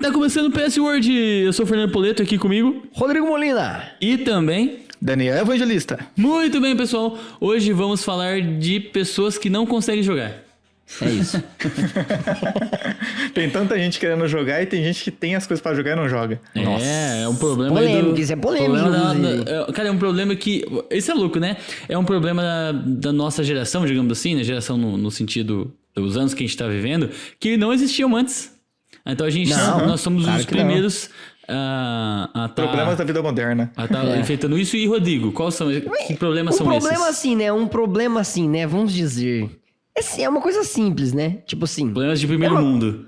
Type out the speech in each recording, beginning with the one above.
Tá começando o PS World. Eu sou o Fernando Poleto, aqui comigo Rodrigo Molina. E também Daniel Evangelista. Muito bem, pessoal. Hoje vamos falar de pessoas que não conseguem jogar. É isso. Tem tanta gente querendo jogar e tem gente que tem as coisas pra jogar e não joga. É um problema polêmico, isso é polêmico. Cara, é um problema que... Isso é louco, né? É um problema da nossa geração, digamos assim, né? Geração no sentido dos anos que a gente tá vivendo, que não existiam antes. Então nós somos os primeiros a problemas da vida moderna. A tá enfrentando isso. E, Rodrigo, que problemas são esses? Um problema assim, né? Vamos dizer... É uma coisa simples, né? Tipo assim... Problemas de primeiro mundo.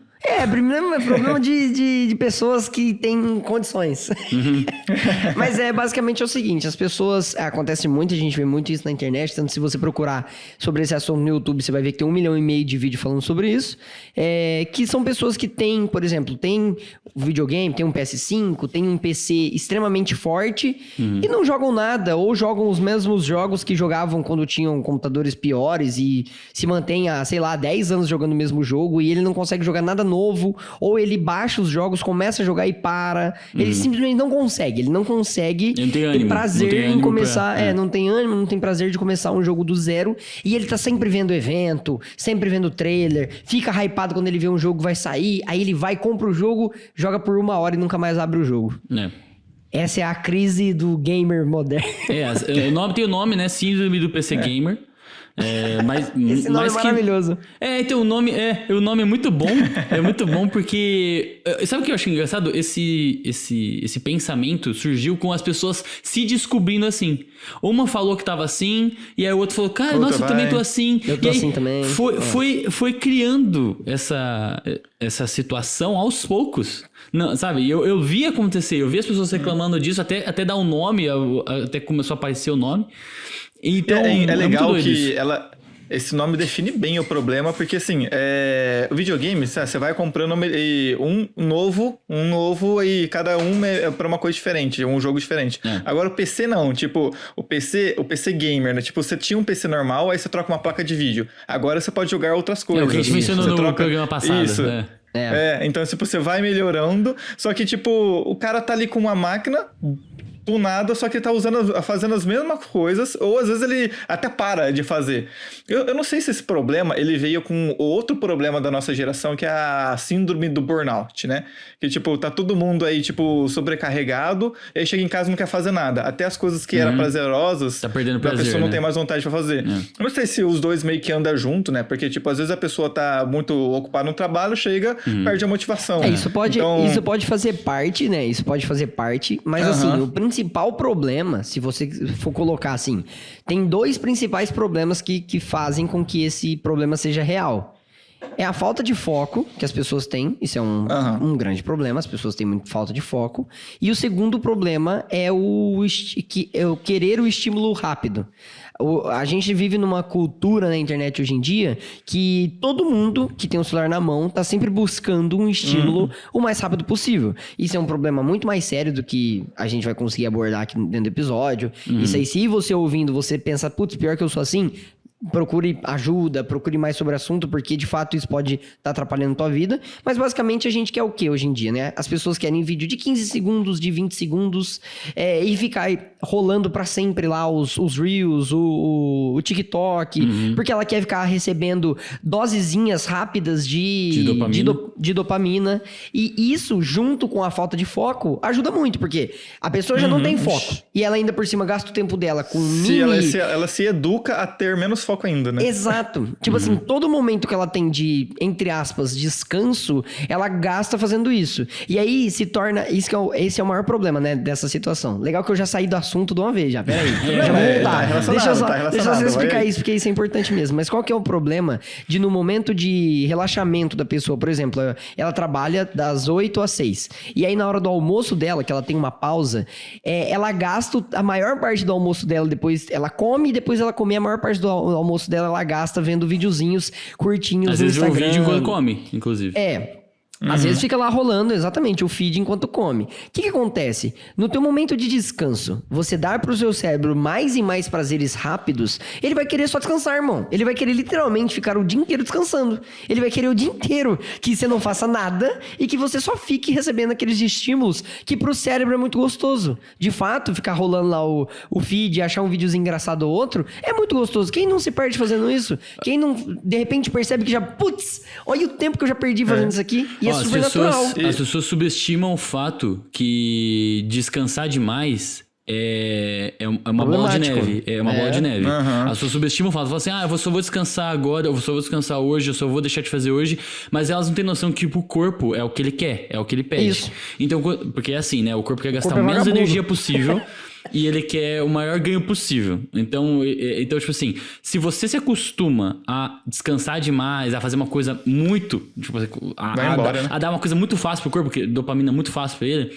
Problema de pessoas que têm condições. Uhum. Mas basicamente é o seguinte, as pessoas... Acontece muito, a gente vê muito isso na internet, tanto se você procurar sobre esse assunto no YouTube, você vai ver que tem 1,5 milhão de vídeos falando sobre isso, que são pessoas que têm, por exemplo, tem videogame, tem um PS5, tem um PC extremamente forte e não jogam nada, ou jogam os mesmos jogos que jogavam quando tinham computadores piores e se mantém há, sei lá, 10 anos jogando o mesmo jogo e ele não consegue jogar nada novo, ou ele baixa os jogos, começa a jogar e para. Ele simplesmente não consegue. Ele não consegue ter prazer em começar. Não tem ânimo, não tem prazer de começar um jogo do zero. E ele tá sempre vendo evento, sempre vendo trailer, fica hypado quando ele vê um jogo vai sair, aí ele vai, compra o jogo, joga por 1 hora e nunca mais abre o jogo. Essa é a crise do gamer moderno. Tem o nome, né? Síndrome do PC Gamer. Esse nome é maravilhoso. Então o nome é muito bom. É muito bom porque... Sabe o que eu acho engraçado? Esse pensamento surgiu com as pessoas se descobrindo assim. Uma falou que tava assim, e aí o outro falou, cara, nossa, eu também tô assim. Eu tô assim também. Foi criando essa situação aos poucos. Não, sabe, eu vi acontecer, eu vi as pessoas reclamando disso, até dar um nome, até começou a aparecer o nome. Então, é legal que esse nome define bem o problema, porque assim, o videogame, você vai comprando um novo e cada um é pra uma coisa diferente, um jogo diferente. Agora o PC não, tipo, o PC gamer, né? Tipo, você tinha um PC normal, aí você troca uma placa de vídeo. Agora você pode jogar outras coisas. O que a gente mencionou no programa passado. Isso. Então, tipo, você vai melhorando, só que, tipo, o cara tá ali com uma máquina tunada, só que ele tá fazendo as mesmas coisas, ou às vezes ele até para de fazer. Eu não sei se esse problema, ele veio com outro problema da nossa geração, que é a síndrome do burnout, né? Que, tipo, tá todo mundo aí, tipo, sobrecarregado, e aí chega em casa e não quer fazer nada. Até as coisas que eram prazerosas, tá perdendo prazer, a pessoa não né? tem mais vontade pra fazer. Eu não sei se os dois meio que andam junto, né? Porque, tipo, às vezes a pessoa tá muito ocupada no trabalho, chega, perde a motivação. Isso pode fazer parte, né? Isso pode fazer parte, mas assim, o principal problema, se você for colocar assim, tem 2 principais problemas que fazem com que esse problema seja real. É a falta de foco que as pessoas têm, isso é um grande problema, as pessoas têm muita falta de foco. E o segundo problema é o querer o estímulo rápido. A gente vive numa cultura na internet hoje em dia que todo mundo que tem um celular na mão tá sempre buscando um estímulo o mais rápido possível. Isso é um problema muito mais sério do que a gente vai conseguir abordar aqui dentro do episódio. Isso aí, se você ouvindo, você pensa, putz, pior que eu sou assim... Procure ajuda, procure mais sobre o assunto, porque de fato isso pode estar atrapalhando a tua vida. Mas basicamente a gente quer o que hoje em dia, né? As pessoas querem vídeo de 15 segundos, de 20 segundos, e ficar rolando pra sempre lá os Reels, o TikTok, porque ela quer ficar recebendo dosezinhas rápidas de dopamina. E isso, junto com a falta de foco, ajuda muito, porque a pessoa já não tem foco. E ela ainda por cima gasta o tempo dela com ela se educa a ter menos foco ainda, né? Exato. Tipo assim, todo momento que ela tem de, entre aspas, descanso, ela gasta fazendo isso. E aí se torna... Esse é o maior problema, né, dessa situação. Legal que eu já saí do assunto de uma vez, já. Peraí. Já vou voltar. Deixa eu só explicar isso, porque isso é importante mesmo. Mas qual que é o problema de, no momento de relaxamento da pessoa, por exemplo, ela trabalha das 8 às 6. E aí, na hora do almoço dela, que ela tem uma pausa, ela gasta a maior parte do almoço dela, depois ela come e depois ela come a maior parte do almoço dela, ela gasta vendo videozinhos curtinhos às no vezes Instagram. Às vezes vídeo quando come, inclusive. Às vezes fica lá rolando exatamente o feed enquanto come. O que acontece? No teu momento de descanso, você dar pro seu cérebro mais e mais prazeres rápidos, ele vai querer só descansar, irmão. Ele vai querer literalmente ficar o dia inteiro descansando. Ele vai querer o dia inteiro que você não faça nada e que você só fique recebendo aqueles estímulos que pro cérebro é muito gostoso. De fato, ficar rolando lá o feed, achar um videozinho engraçado ou outro, é muito gostoso. Quem não se perde fazendo isso? Quem não, de repente, percebe que já, putz, olha o tempo que eu já perdi fazendo isso aqui. E é super natural. As pessoas subestimam o fato que descansar demais é uma bola de neve. É uma bola de neve. As pessoas subestimam o fato. Falam assim, eu só vou descansar agora, eu só vou descansar hoje, eu só vou deixar de fazer hoje. Mas elas não têm noção que o corpo é o que ele quer, é o que ele pede. Isso. Então, porque é assim, né? O corpo quer gastar menos energia possível. E ele quer o maior ganho possível. Então, tipo assim, se você se acostuma a descansar demais, a fazer uma coisa muito... Tipo, a dar uma coisa muito fácil pro corpo, porque dopamina é muito fácil pra ele...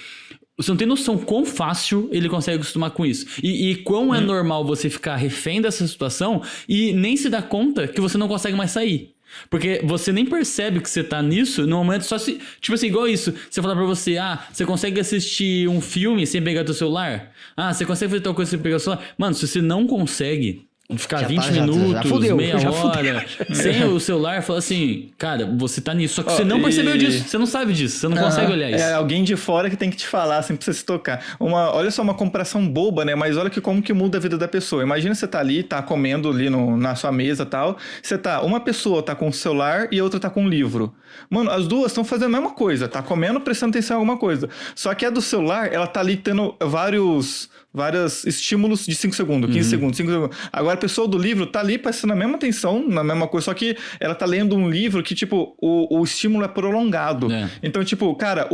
Você não tem noção quão fácil ele consegue acostumar com isso. E quão é normal você ficar refém dessa situação e nem se dar conta que você não consegue mais sair. Porque você nem percebe que você tá nisso no momento só se... Tipo assim, igual isso. Você falar pra você, você consegue assistir um filme sem pegar teu celular? Você consegue fazer tal coisa sem pegar o celular? Mano, se você não consegue... Ficar 20 minutos, meia hora, sem o celular, fala assim, cara, você tá nisso. Só que você não percebeu disso, você não sabe disso, você não consegue olhar isso. É alguém de fora que tem que te falar, assim, pra você se tocar. Olha só, uma comparação boba, né? Mas olha como que muda a vida da pessoa. Imagina você tá ali, tá comendo ali na sua mesa e tal. Uma pessoa tá com o celular e a outra tá com um livro. Mano, as duas estão fazendo a mesma coisa, tá comendo, prestando atenção em alguma coisa. Só que a do celular, ela tá ali tendo vários estímulos de 5 segundos, 15 segundos, 5 segundos. Agora a pessoa do livro tá ali prestando a mesma atenção, na mesma coisa, só que ela tá lendo um livro que, tipo, o estímulo é prolongado. Então, tipo, cara,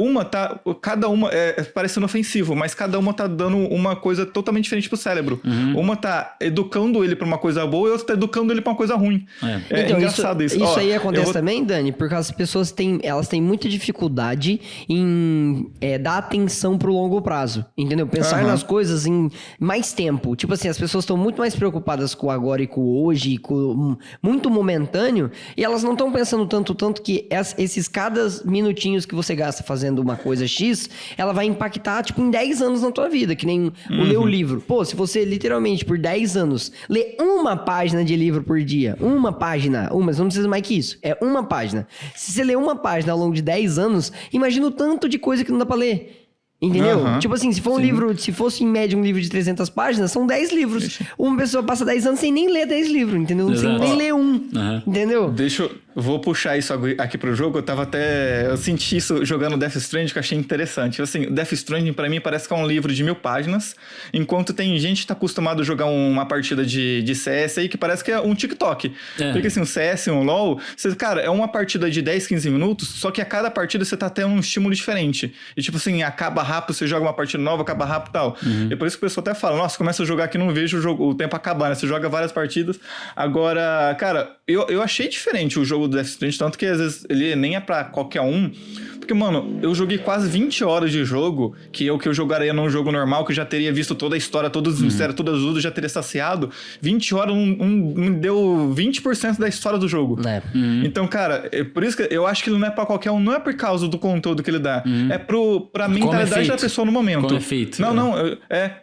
cada uma é parecendo ofensivo, mas cada uma tá dando uma coisa totalmente diferente pro cérebro. Uma tá educando ele pra uma coisa boa e outra tá educando ele pra uma coisa ruim. Então, engraçado isso. Isso aí acontece também, Dani, porque as pessoas elas têm muita dificuldade em dar atenção pro longo prazo, entendeu? Pensar nas coisas em mais tempo. Tipo assim, as pessoas estão muito mais preocupadas com o agora e com o hoje, com muito momentâneo, e elas não estão pensando tanto que esses cada minutinhos que você gasta fazendo uma coisa X, ela vai impactar, tipo, em 10 anos na tua vida, que nem ler o livro. Pô, se você literalmente, por 10 anos, lê uma página de livro por dia, uma página, mas não precisa mais que isso, é uma página. Se você lê uma página ao longo de 10 anos, imagina o tanto de coisa que não dá pra ler. Entendeu? Tipo assim, se for um livro, se fosse em média um livro de 300 páginas, são 10 livros. Uma pessoa passa 10 anos sem nem ler 10 livros, entendeu? Sem nem ler um, entendeu? Vou puxar isso aqui pro jogo. Eu senti isso jogando Death Stranding, que eu achei interessante. Assim, Death Stranding pra mim parece que é um livro de 1000 páginas, enquanto tem gente que tá acostumado a jogar uma partida de CS aí que parece que é um TikTok. Porque assim, um CS, um LoL, cara, é uma partida de 10, 15 minutos, só que a cada partida você tá tendo um estímulo diferente. E tipo assim, acaba rápido, você joga uma partida nova, acaba rápido e tal. E por isso que o pessoal até fala, nossa, começa a jogar aqui, não vejo o tempo acabar, né? Você joga várias partidas. Agora, cara, eu achei diferente o jogo do Death Stranding, tanto que às vezes ele nem é pra qualquer um. Porque, mano, eu joguei quase 20 horas de jogo, que eu jogaria num jogo normal, que eu já teria visto toda a história, todos os mistérios, todas as lutas, já teria saciado. 20 horas me deu 20% da história do jogo. Então, cara, por isso que eu acho que ele não é pra qualquer um, não é por causa do conteúdo que ele dá. É pra mentalidade da pessoa no momento. Como é feito.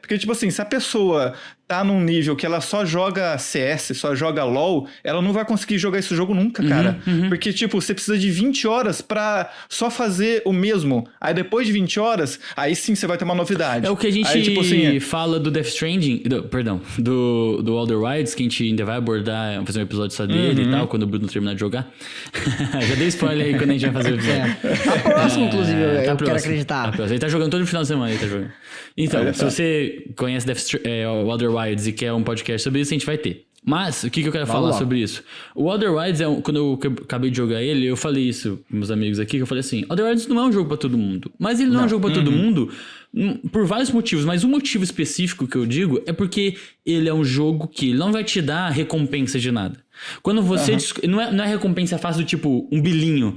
Porque, tipo assim, se a pessoa tá num nível que ela só joga CS, só joga LoL, ela não vai conseguir jogar esse jogo nunca, cara. Porque, tipo, você precisa de 20 horas pra só fazer o mesmo. Aí depois de 20 horas, aí sim você vai ter uma novidade. É o que a gente aí, tipo assim, fala do Death Stranding, do Outer Wilds, que a gente ainda vai abordar, fazer um episódio só dele e tal, quando o Bruno terminar de jogar. Já dei spoiler aí quando a gente vai fazer o episódio. Tá próximo, inclusive, eu quero acreditar. Ele tá jogando todo final de semana, ele tá jogando. Então, se você conhece o Outer Wilds e quer um podcast sobre isso, a gente vai ter. Mas, o que eu quero falar sobre isso? O Outer Wilds, quando eu acabei de jogar ele, eu falei isso com meus amigos aqui, que eu falei assim, Outer Wilds não é um jogo pra todo mundo. Mas ele não é um jogo pra todo mundo por vários motivos. Mas um motivo específico que eu digo é porque ele é um jogo que ele não vai te dar recompensa de nada. Quando você... Não é recompensa fácil do tipo um bilinho.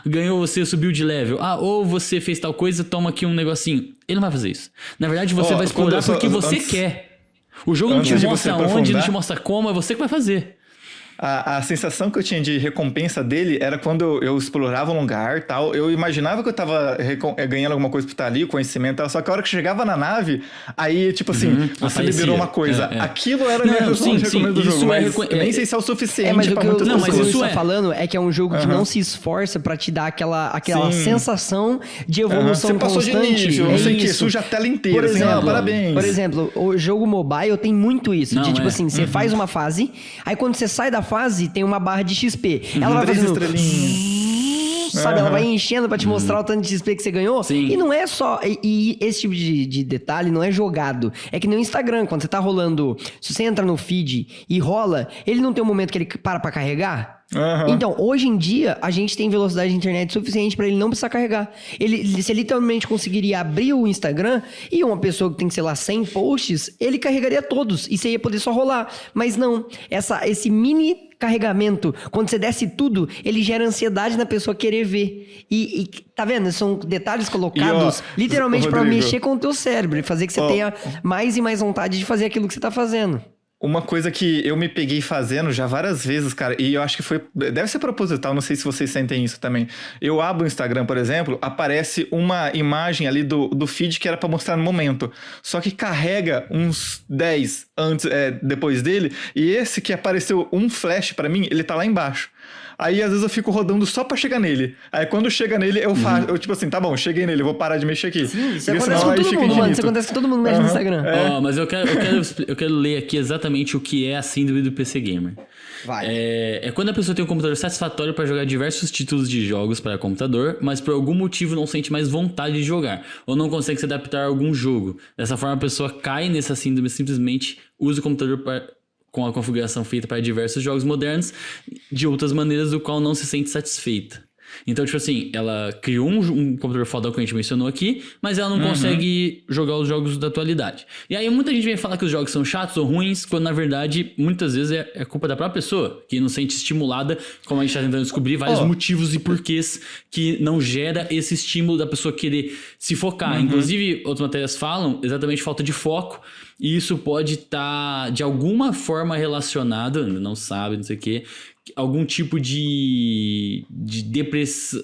Ganhou, você subiu de level. Ou você fez tal coisa, toma aqui um negocinho. Ele não vai fazer isso. Na verdade, você vai explorar porque você quer. O jogo não te mostra onde, não te mostra como, é você que vai fazer. A sensação que eu tinha de recompensa dele era quando eu explorava um lugar tal. Eu imaginava que eu tava ganhando alguma coisa por estar ali, conhecimento e tal. Só que a hora que chegava na nave, aí, tipo assim, você liberou uma coisa. Aquilo era a minha recompensa do jogo. Mas eu nem sei se é o suficiente mas pra muitas muitas pessoas. Mas isso tá falando é que é um jogo que não se esforça pra te dar aquela sensação de evolução constante. Você passou de nível, não sei o que, suja a tela inteira. Por exemplo, parabéns. Por exemplo, o jogo mobile tem muito isso. De tipo assim, você faz uma fase, aí quando você sai da fase, tem uma barra de XP. Ela vai fazendo... Sabe, ela vai enchendo pra te mostrar o tanto de XP que você ganhou. Sim. E não é só... E esse tipo de detalhe não é jogado. É que no Instagram, quando você tá rolando... Se você entra no feed e rola, ele não tem um momento que ele para pra carregar? Então, hoje em dia, a gente tem velocidade de internet suficiente pra ele não precisar carregar. Você literalmente conseguiria abrir o Instagram e uma pessoa que tem, sei lá, 100 posts, ele carregaria todos e você ia poder só rolar. Mas não, esse mini carregamento, quando você desce tudo, ele gera ansiedade na pessoa querer ver. E tá vendo? São detalhes colocados literalmente pra mexer com o teu cérebro e fazer que você tenha mais e mais vontade de fazer aquilo que você tá fazendo. Uma coisa que eu me peguei fazendo já várias vezes, cara, e eu acho que deve ser proposital, não sei se vocês sentem isso também. Eu abro o Instagram, por exemplo, aparece uma imagem ali do feed que era pra mostrar no momento. Só que carrega uns 10 depois dele, e esse que apareceu um flash pra mim, ele tá lá embaixo. Aí, às vezes, eu fico rodando só pra chegar nele. Aí, quando chega nele, eu faço... Eu, tipo assim, tá bom, cheguei nele, vou parar de mexer aqui. Sim, isso acontece com todo mundo, mano. Isso acontece com todo mundo mexe no Instagram. Mas eu quero ler aqui exatamente o que é a síndrome do PC Gamer. Vai. É quando a pessoa tem um computador satisfatório para jogar diversos títulos de jogos para computador, mas por algum motivo não sente mais vontade de jogar, ou não consegue se adaptar a algum jogo. Dessa forma, a pessoa cai nessa síndrome e simplesmente usa o computador com a configuração feita para diversos jogos modernos de outras maneiras do qual não se sente satisfeita. Então, tipo assim, ela criou um computador fodão que a gente mencionou aqui, mas ela não consegue jogar os jogos da atualidade. E aí muita gente vem falar que os jogos são chatos ou ruins, quando na verdade, muitas vezes é culpa da própria pessoa, que não se sente estimulada, como a gente tá tentando descobrir vários motivos e porquês que não gera esse estímulo da pessoa querer se focar. Inclusive, outras matérias falam exatamente falta de foco, e isso pode estar de alguma forma relacionado, não sabe, não sei o quê, algum tipo de depressão.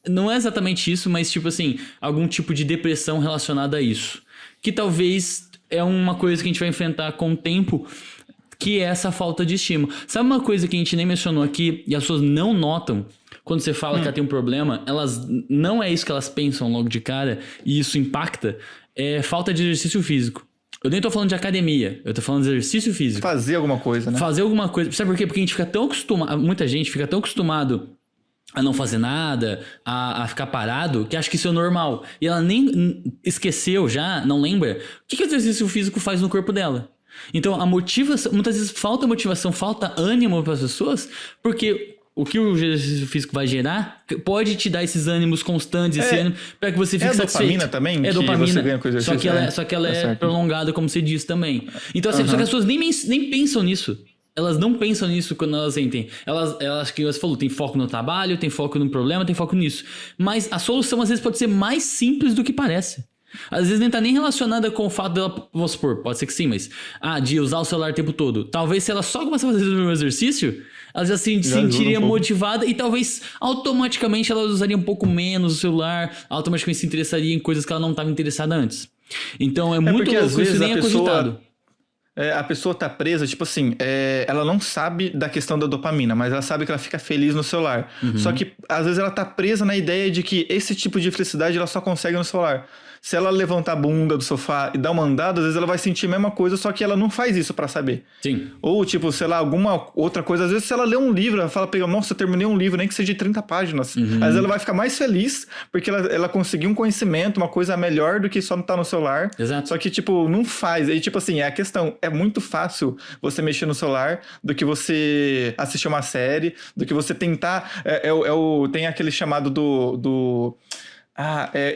Não é exatamente isso, mas tipo assim, algum tipo de depressão relacionada a isso. Que talvez é uma coisa que a gente vai enfrentar com o tempo, que é essa falta de estímulo. Sabe uma coisa que a gente nem mencionou aqui e as pessoas não notam? Quando você fala que ela tem um problema, elas não é isso que elas pensam logo de cara e isso impacta, é falta de exercício físico. Eu nem tô falando de academia, eu tô falando de exercício físico. Fazer alguma coisa, né? Fazer alguma coisa. Sabe por quê? Porque a gente fica tão acostumado, muita gente fica tão acostumado a não fazer nada, a ficar parado, que acha que isso é normal. E ela nem esqueceu já, não lembra, o que o exercício físico faz no corpo dela. Então a motivação, muitas vezes falta motivação, falta ânimo para as pessoas, porque o que o exercício físico vai gerar pode te dar esses ânimos constantes, esse ânimo, para que você fique satisfeito. É dopamina também? É dopamina, você ganha com o exercício? só que ela é prolongada, como você disse também. Então, assim, só que as pessoas nem pensam nisso. Elas não pensam nisso quando elas sentem. Elas que você falou, tem foco no trabalho, tem foco no problema, tem foco nisso. Mas a solução, às vezes, pode ser mais simples do que parece. Às vezes nem tá nem relacionada com o fato dela, vamos supor, pode ser que sim, mas de usar o celular o tempo todo. Talvez se ela só começar a fazer o exercício, ela já se sentiria motivada e talvez automaticamente ela usaria um pouco menos o celular, automaticamente se interessaria em coisas que ela não estava interessada antes. Então é muito louco, às vezes, isso nem é cogitado. A pessoa tá presa, tipo assim, ela não sabe da questão da dopamina, mas ela sabe que ela fica feliz no celular. Só que às vezes ela tá presa na ideia de que esse tipo de felicidade ela só consegue no celular. Se ela levantar a bunda do sofá e dar uma andada, às vezes ela vai sentir a mesma coisa, só que ela não faz isso pra saber. Sim. Ou, tipo, sei lá, alguma outra coisa. Às vezes, se ela lê um livro, ela fala, nossa, eu terminei um livro, nem que seja de 30 páginas. Às vezes ela vai ficar mais feliz, porque ela conseguiu um conhecimento, uma coisa melhor do que só não estar no celular. Exato. Só que, tipo, não faz. E, tipo assim, é a questão. É muito fácil você mexer no celular do que você assistir uma série, do que você tentar... Tem aquele chamado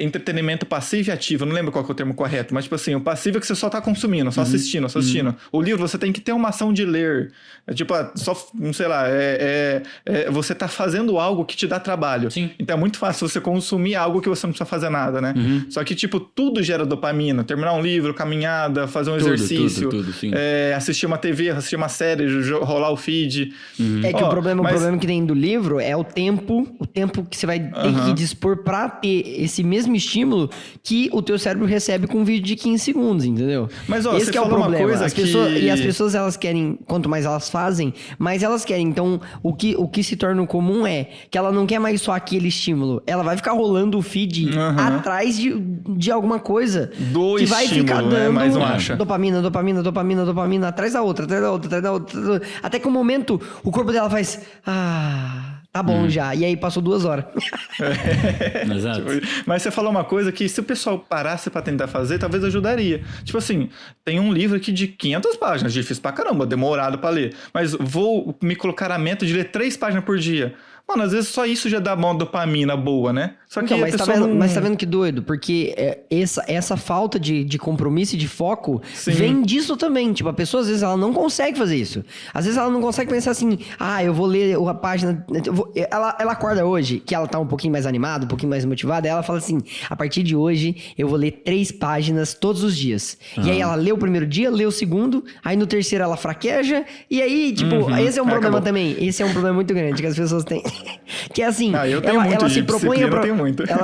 entretenimento passivo e ativo. Eu não lembro qual que é o termo correto, mas tipo assim, o passivo é que você só tá consumindo, só assistindo. O livro você tem que ter uma ação de ler. Tipo, só, sei lá, você tá fazendo algo que te dá trabalho. Sim. Então é muito fácil você consumir algo que você não precisa fazer nada, né? Só que, tipo, tudo gera dopamina. Terminar um livro, caminhada, fazer um exercício. Tudo, sim. Assistir uma TV, assistir uma série, rolar o feed. O problema que tem do livro é o tempo que você vai ter que dispor pra ter esse mesmo estímulo que o teu cérebro recebe com um vídeo de 15 segundos, entendeu? Mas, ó, esse você que é o falou uma problema. coisa E as pessoas, elas querem, quanto mais elas fazem, mais elas querem. Então, o que se torna comum é que ela não quer mais só aquele estímulo. Ela vai ficar rolando o feed atrás de alguma coisa que vai ficar dando mais um acha. dopamina, atrás da outra. Até que um momento, o corpo dela faz... Tá bom já. E aí passou 2 horas. Exato. Mas você falou uma coisa que se o pessoal parasse pra tentar fazer, talvez ajudaria. Tipo assim, tem um livro aqui de 500 páginas, difícil pra caramba, demorado pra ler. Mas vou me colocar a meta de ler 3 páginas por dia. Mano, às vezes só isso já dá uma dopamina boa, né? Só que mas tá vendo que doido? Porque essa falta de compromisso e de foco vem disso também. Tipo, a pessoa, às vezes, ela não consegue fazer isso. Às vezes, ela não consegue pensar assim, eu vou ler a página... Ela acorda hoje, que ela tá um pouquinho mais animada, um pouquinho mais motivada, ela fala assim, a partir de hoje, eu vou ler 3 páginas todos os dias. E aí, ela lê o primeiro dia, lê o segundo, aí no terceiro ela fraqueja, e aí, tipo, esse é um problema também. Esse é um problema muito grande que as pessoas têm. Que é assim, ela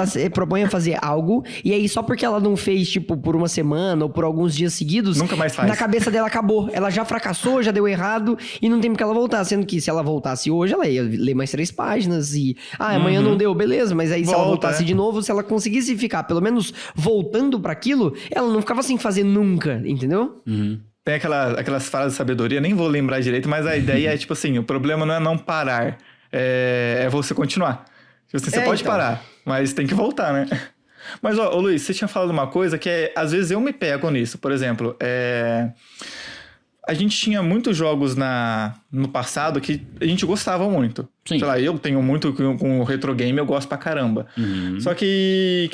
se propõe a fazer algo, e aí só porque ela não fez, tipo, por uma semana ou por alguns dias seguidos, nunca mais faz. Na cabeça dela acabou. Ela já fracassou, já deu errado, e não tem porque ela voltar. Sendo que se ela voltasse hoje, ela ia ler mais 3 páginas e... amanhã não deu, beleza. Mas aí se ela voltasse de novo, se ela conseguisse ficar pelo menos voltando pra aquilo, ela não ficava sem fazer nunca, entendeu? Tem aquelas frases de sabedoria, nem vou lembrar direito, mas a ideia é, tipo assim, o problema não é não parar. É você continuar. Você pode parar, mas tem que voltar, né? Mas, ô Luiz, você tinha falado uma coisa que às vezes eu me pego nisso. Por exemplo, a gente tinha muitos jogos no passado que a gente gostava muito. Sim. Sei lá, eu tenho muito com o retro game, eu gosto pra caramba. Só que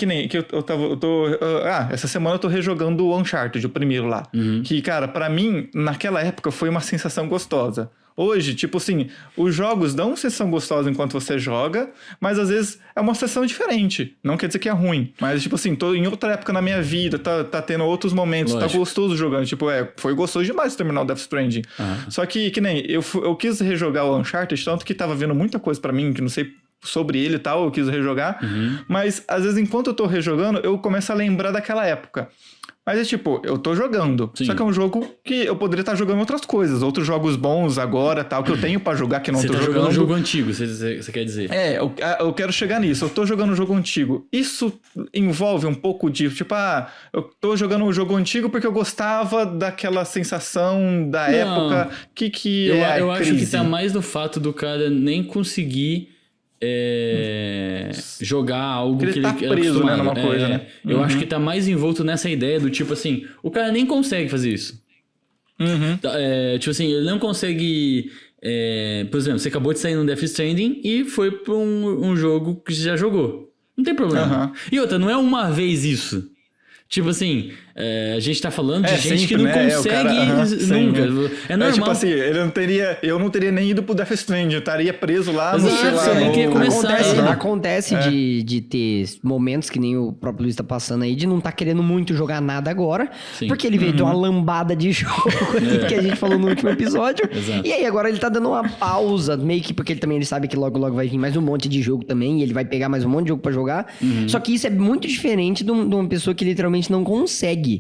essa semana eu tô rejogando o Uncharted, o primeiro lá. Que, cara, pra mim, naquela época foi uma sensação gostosa. Hoje, tipo assim, os jogos dão uma sensação gostosa enquanto você joga, mas às vezes é uma sensação diferente. Não quer dizer que é ruim, mas tipo assim, tô em outra época na minha vida, tá tendo outros momentos, lógico. Tá gostoso jogando. Tipo, foi gostoso demais terminar o Death Stranding. Só que nem, eu quis rejogar o Uncharted, tanto que tava vendo muita coisa pra mim, que não sei sobre ele e tal, eu quis rejogar. Mas às vezes, enquanto eu tô rejogando, eu começo a lembrar daquela época. Mas é tipo, eu tô jogando. Sim. Só que é um jogo que eu poderia estar jogando outras coisas. Outros jogos bons agora, tal, que eu tenho pra jogar, que não tô jogando. Você tá jogando um jogo antigo, você quer dizer. Eu quero chegar nisso. Eu tô jogando um jogo antigo. Isso envolve um pouco de, tipo, eu tô jogando um jogo antigo porque eu gostava daquela sensação da época. Eu acho que tá mais no fato do cara nem conseguir... jogar algo que ele tá preso, né, numa coisa, né? Eu acho que tá mais envolto nessa ideia do tipo assim, o cara nem consegue fazer isso. Tipo assim, ele não consegue... por exemplo, você acabou de sair no Death Stranding e foi pra um jogo que você já jogou. Não tem problema. E outra, não é uma vez isso. Tipo assim, a gente tá falando de gente que não consegue nunca. É normal. Tipo assim, eu não teria nem ido pro Death Stranding, eu estaria preso lá no celular. Você nem queria começar. Acontece de ter momentos que nem o próprio Luiz tá passando aí, de não tá querendo muito jogar nada agora, porque ele veio de uma lambada de jogo que a gente falou no último episódio. E aí agora ele tá dando uma pausa, meio que porque ele sabe que logo vai vir mais um monte de jogo também, e ele vai pegar mais um monte de jogo pra jogar. Só que isso é muito diferente de uma pessoa que literalmente não consegue.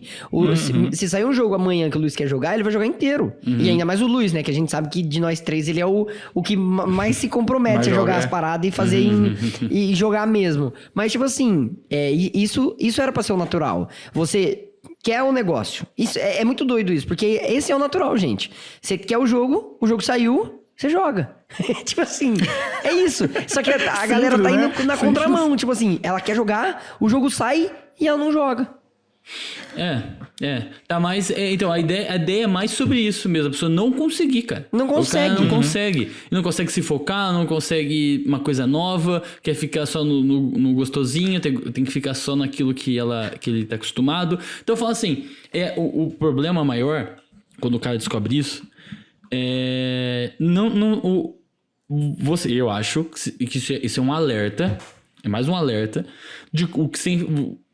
Se sair um jogo amanhã que o Luiz quer jogar, ele vai jogar inteiro. E ainda mais o Luiz, né? Que a gente sabe que de nós 3 ele é o que mais se compromete a jogar as paradas e fazer e jogar mesmo. Mas tipo assim, isso era pra ser o natural. Você quer o negócio. Isso é muito doido isso, porque esse é o natural, gente. Você quer o jogo saiu, você joga. Tipo assim, é isso. Só que a galera tá indo na contramão. Tipo assim, ela quer jogar, o jogo sai e ela não joga. Tá mais. Então, a ideia é mais sobre isso mesmo. A pessoa não conseguir, cara. Não consegue. O cara não consegue. Não consegue se focar, não consegue uma coisa nova, quer ficar só no gostosinho, tem que ficar só naquilo que ele tá acostumado. Então, eu falo assim: o problema maior, quando o cara descobre isso, eu acho que isso é um alerta. É mais um alerta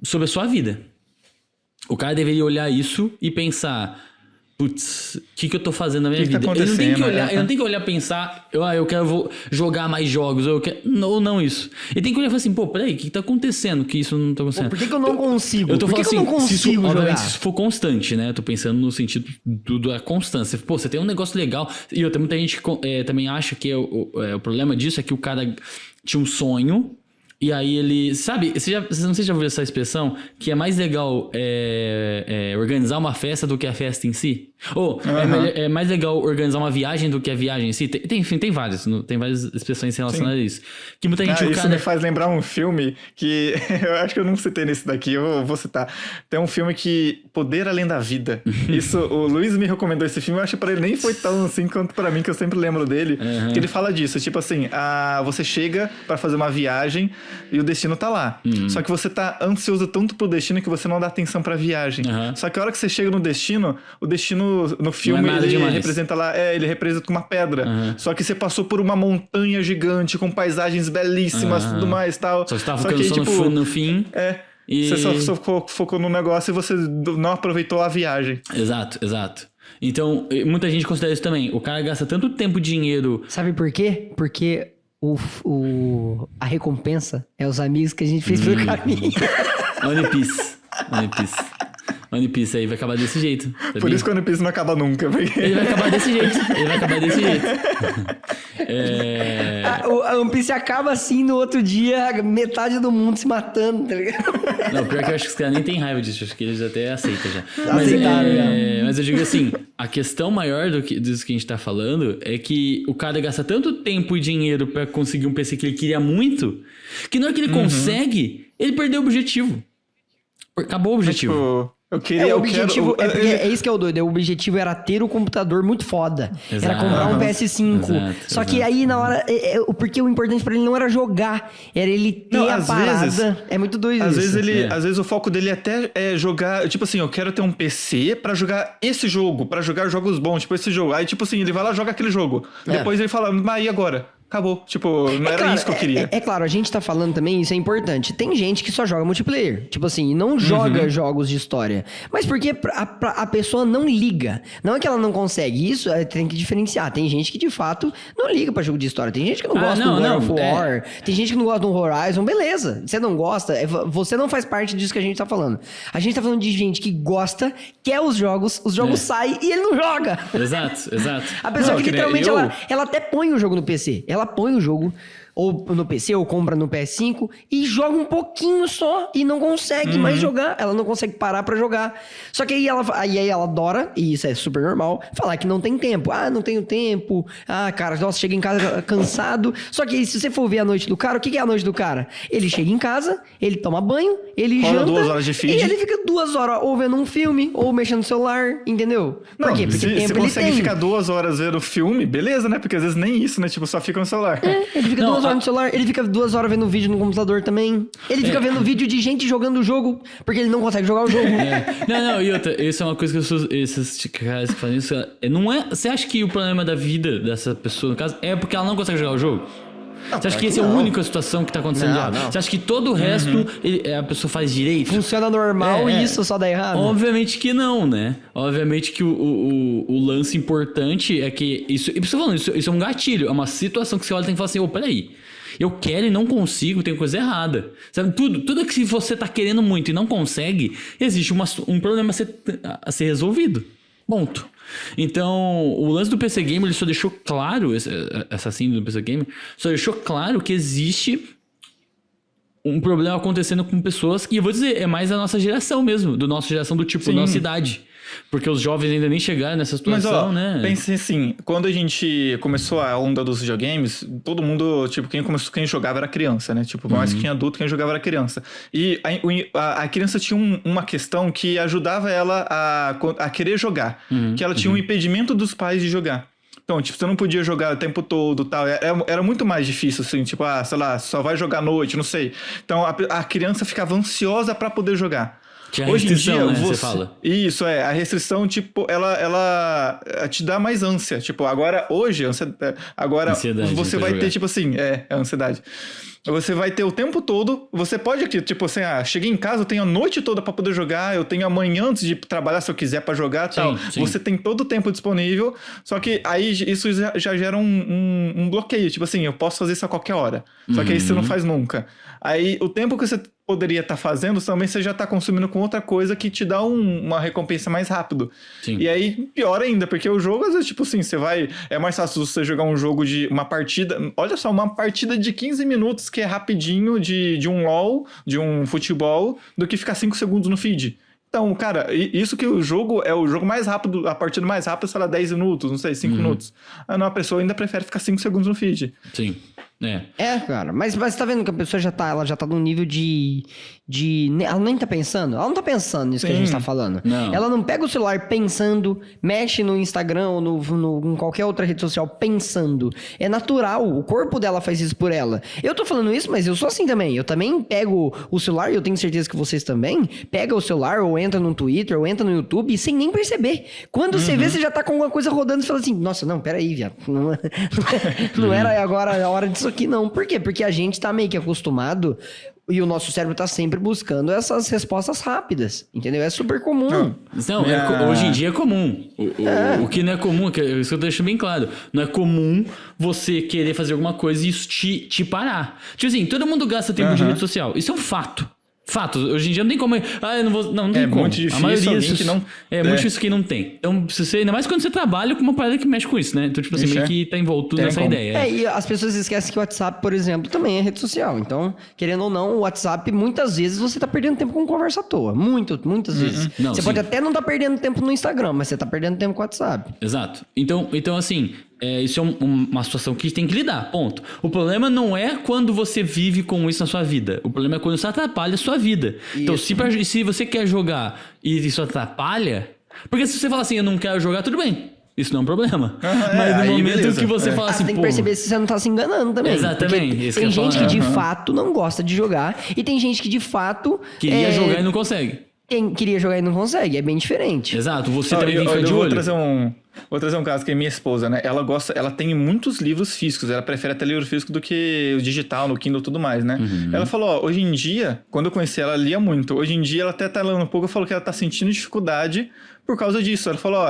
sobre a sua vida. O cara deveria olhar isso e pensar: putz, o que eu tô fazendo na minha vida? Tá Ele não tem que olhar e né? pensar, eu quero jogar mais jogos, não isso. Ele tem que olhar e falar assim: pô, peraí, o que tá acontecendo que isso não tá acontecendo? Por que eu não consigo? Eu tô falando assim, eu não consigo jogar? Obviamente, se isso for constante, né? Eu tô pensando no sentido da constância. Pô, você tem um negócio legal. E muita gente também acha que o problema disso é que o cara tinha um sonho. E aí ele... Sabe, não sei se já ouviu essa expressão, que é mais legal organizar uma festa do que a festa em si? Ou é mais legal organizar uma viagem do que a viagem em si? Enfim, tem várias expressões relacionadas a isso. Que muita gente... Isso me faz lembrar um filme que... eu acho que eu não citei nesse daqui, eu vou citar. Tem um filme que... Poder Além da Vida. Isso, o Luiz me recomendou esse filme, eu acho que pra ele nem foi tão assim quanto pra mim, que eu sempre lembro dele. Que ele fala disso, tipo assim, você chega pra fazer uma viagem e o destino tá lá. Só que você tá ansioso tanto pro destino que você não dá atenção pra viagem. Só que a hora que você chega no destino, o destino no filme ele representa lá, ele representa uma pedra. Só que você passou por uma montanha gigante com paisagens belíssimas, tudo mais, tal. Só você tava focando no fim. Você só focou no negócio e você não aproveitou a viagem. Exato. Então, muita gente considera isso também. O cara gasta tanto tempo e dinheiro... Sabe por quê? Porque a recompensa é os amigos que a gente fez pelo caminho. One Piece aí vai acabar desse jeito. Sabia? Por isso que o One Piece não acaba nunca. Porque... Ele vai acabar desse jeito. A One Piece acaba assim, no outro dia, metade do mundo se matando, tá ligado? Não, pior que eu acho que os caras nem tem raiva disso. Acho que eles até aceitam já. Mas eu digo assim, a questão maior disso que a gente tá falando é que o cara gasta tanto tempo e dinheiro pra conseguir um PC que ele queria muito, que na hora que ele consegue, ele perdeu o objetivo. Acabou o objetivo. É isso que é o doido. O objetivo era ter o computador muito foda. Era comprar um PS5. Só que aí na hora... porque o importante pra ele não era jogar. Era ele ter a parada. É muito doido às isso. Às vezes o foco dele até é jogar... Tipo assim, eu quero ter um PC pra jogar esse jogo. Pra jogar jogos bons, tipo esse jogo. Aí tipo assim, ele vai lá e joga aquele jogo. Depois ele fala, mas e agora? Acabou. Tipo, não era isso que eu queria. É claro, a gente tá falando também, isso é importante. Tem gente que só joga multiplayer. Tipo assim, não joga jogos de história. Mas porque a pessoa não liga. Não é que ela não consegue. Isso tem que diferenciar. Tem gente que, de fato, não liga pra jogo de história. Tem gente que não gosta do God of War. Tem gente que não gosta do Horizon. Beleza. Você não gosta. Você não faz parte disso que a gente tá falando. A gente tá falando de gente que gosta, quer os jogos saem e ele não joga. Exato. A pessoa que literalmente, ela até põe o jogo no PC. Ela põe o jogo ou no PC ou compra no PS5 e joga um pouquinho só e não consegue mais jogar. Ela não consegue parar pra jogar. Só que aí ela adora, e isso é super normal, falar que não tem tempo. Não tenho tempo. Cara, nossa, chega em casa cansado. Só que aí, se você for ver a noite do cara, o que é a noite do cara? Ele chega em casa, ele toma banho, ele janta 2 horas de feed. E ele fica 2 horas ou vendo um filme ou mexendo no celular, entendeu? Por quê? Porque tempo se ele consegue tem. ficar 2 horas vendo filme, beleza, né? Porque às vezes nem isso, né? Tipo, só fica no celular. Ele fica 2 horas no celular, ele fica 2 horas vendo vídeo no computador também. Ele fica vendo vídeo de gente jogando o jogo, porque ele não consegue jogar o jogo. Não, e outra, isso é uma coisa que esses caras que fazem isso, não é... Você acha que o problema da vida dessa pessoa, no caso, é porque ela não consegue jogar o jogo? Você acha que essa é a única situação que tá acontecendo lá? Você acha que todo o resto a pessoa faz direito? Funciona normal e isso só dá errado? Obviamente que não, né? Obviamente que o lance importante é que... Isso é um gatilho, é uma situação que você olha e tem que falar assim, peraí. Eu quero e não consigo, tem coisa errada. Sabe? Tudo que você tá querendo muito e não consegue, existe um problema a ser resolvido. Ponto. Então, o lance do PC Gamer, ele só deixou claro, esse assassino do PC Gamer, só deixou claro que existe um problema acontecendo com pessoas que, eu vou dizer, é mais a nossa geração mesmo, do nossa geração do tipo, nossa idade. Porque os jovens ainda nem chegaram nessa situação, né? Pense assim, quando a gente começou a onda dos videogames, todo mundo, tipo, quem jogava era criança, né? Tipo, mais que quem adulto, quem jogava era criança. E a criança tinha uma questão que ajudava ela a querer jogar, que ela tinha um impedimento dos pais de jogar. Então, tipo, você não podia jogar o tempo todo e tal. Era muito mais difícil, assim, tipo, sei lá, só vai jogar à noite, não sei. Então, a criança ficava ansiosa pra poder jogar. Tinha hoje em dia, né, você fala. Isso, a restrição, tipo, ela te dá mais ânsia. Tipo, agora Ansiedade, você vai ter, tipo assim, a ansiedade. Você vai ter o tempo todo, você pode aqui, tipo assim, cheguei em casa, eu tenho a noite toda pra poder jogar, eu tenho amanhã antes de trabalhar se eu quiser pra jogar e tal. Sim. Você tem todo o tempo disponível, só que aí isso já gera um bloqueio, tipo assim, eu posso fazer isso a qualquer hora. Só que aí você não faz nunca. Aí o tempo que você poderia estar fazendo, também você já está consumindo com outra coisa que te dá uma recompensa mais rápido. Sim. E aí, pior ainda, porque o jogo, às vezes, tipo assim, é mais fácil você jogar um jogo de uma partida. Olha só, uma partida de 15 minutos que é rapidinho de um LOL, de um futebol, do que ficar 5 segundos no feed. Então, cara, isso que o jogo é o jogo mais rápido, a partida mais rápida, sei lá, 10 minutos, não sei, 5 minutos. Não, a pessoa ainda prefere ficar 5 segundos no feed. Sim. Cara, mas tá vendo que a pessoa ela já tá num nível de... Ela nem tá pensando, ela não tá pensando nisso que a gente tá falando. Não. Ela não pega o celular pensando, mexe no Instagram ou em qualquer outra rede social pensando. É natural, o corpo dela faz isso por ela. Eu tô falando isso, mas eu sou assim também. Eu também pego o celular, e eu tenho certeza que vocês também, pega o celular ou entra no Twitter ou entra no YouTube sem nem perceber. Quando você vê, você já tá com alguma coisa rodando e fala assim, nossa, não, peraí, viado. Não era agora a hora disso aqui, não. Por quê? Porque a gente tá meio que acostumado e o nosso cérebro tá sempre buscando essas respostas rápidas, entendeu? É super comum. Não, hoje em dia é comum. O que não é comum, isso eu deixo bem claro, não é comum você querer fazer alguma coisa e isso te parar. Tipo assim, todo mundo gasta tempo de rede social. Isso é um fato. Fato, hoje em dia não tem como. Eu não vou. Não tem como. Muito difícil, a maioria que não. Muito difícil que não tem. Então, ainda mais quando você trabalha com uma parada que mexe com isso, né? Então, tipo assim, meio que tá envolto nessa ideia. E as pessoas esquecem que o WhatsApp, por exemplo, também é rede social. Então, querendo ou não, o WhatsApp, muitas vezes você tá perdendo tempo com conversa à toa. Muitas vezes. Você pode até não tá perdendo tempo no Instagram, mas você tá perdendo tempo com o WhatsApp. Exato. Então assim. Isso é uma situação que tem que lidar, ponto. O problema não é quando você vive com isso na sua vida. O problema é quando isso atrapalha a sua vida. Isso. Então, se você quer jogar e isso atrapalha... Porque se você fala assim, eu não quero jogar, tudo bem. Isso não é um problema. Mas no momento que você fala assim... Você tem que perceber se você não tá se enganando também. Exatamente. Tem gente que de fato não gosta de jogar e tem gente que de fato... Queria jogar e não consegue. Quem queria jogar e não consegue, é bem diferente. Exato, você também tem que ficar de olho. Vou trazer um caso que é minha esposa, né? Ela tem muitos livros físicos, ela prefere até livro físico do que o digital, no Kindle e tudo mais, né? Ela falou, hoje em dia, quando eu conheci ela lia muito. Hoje em dia ela até tá lendo um pouco, falou que ela tá sentindo dificuldade por causa disso. Ela falou,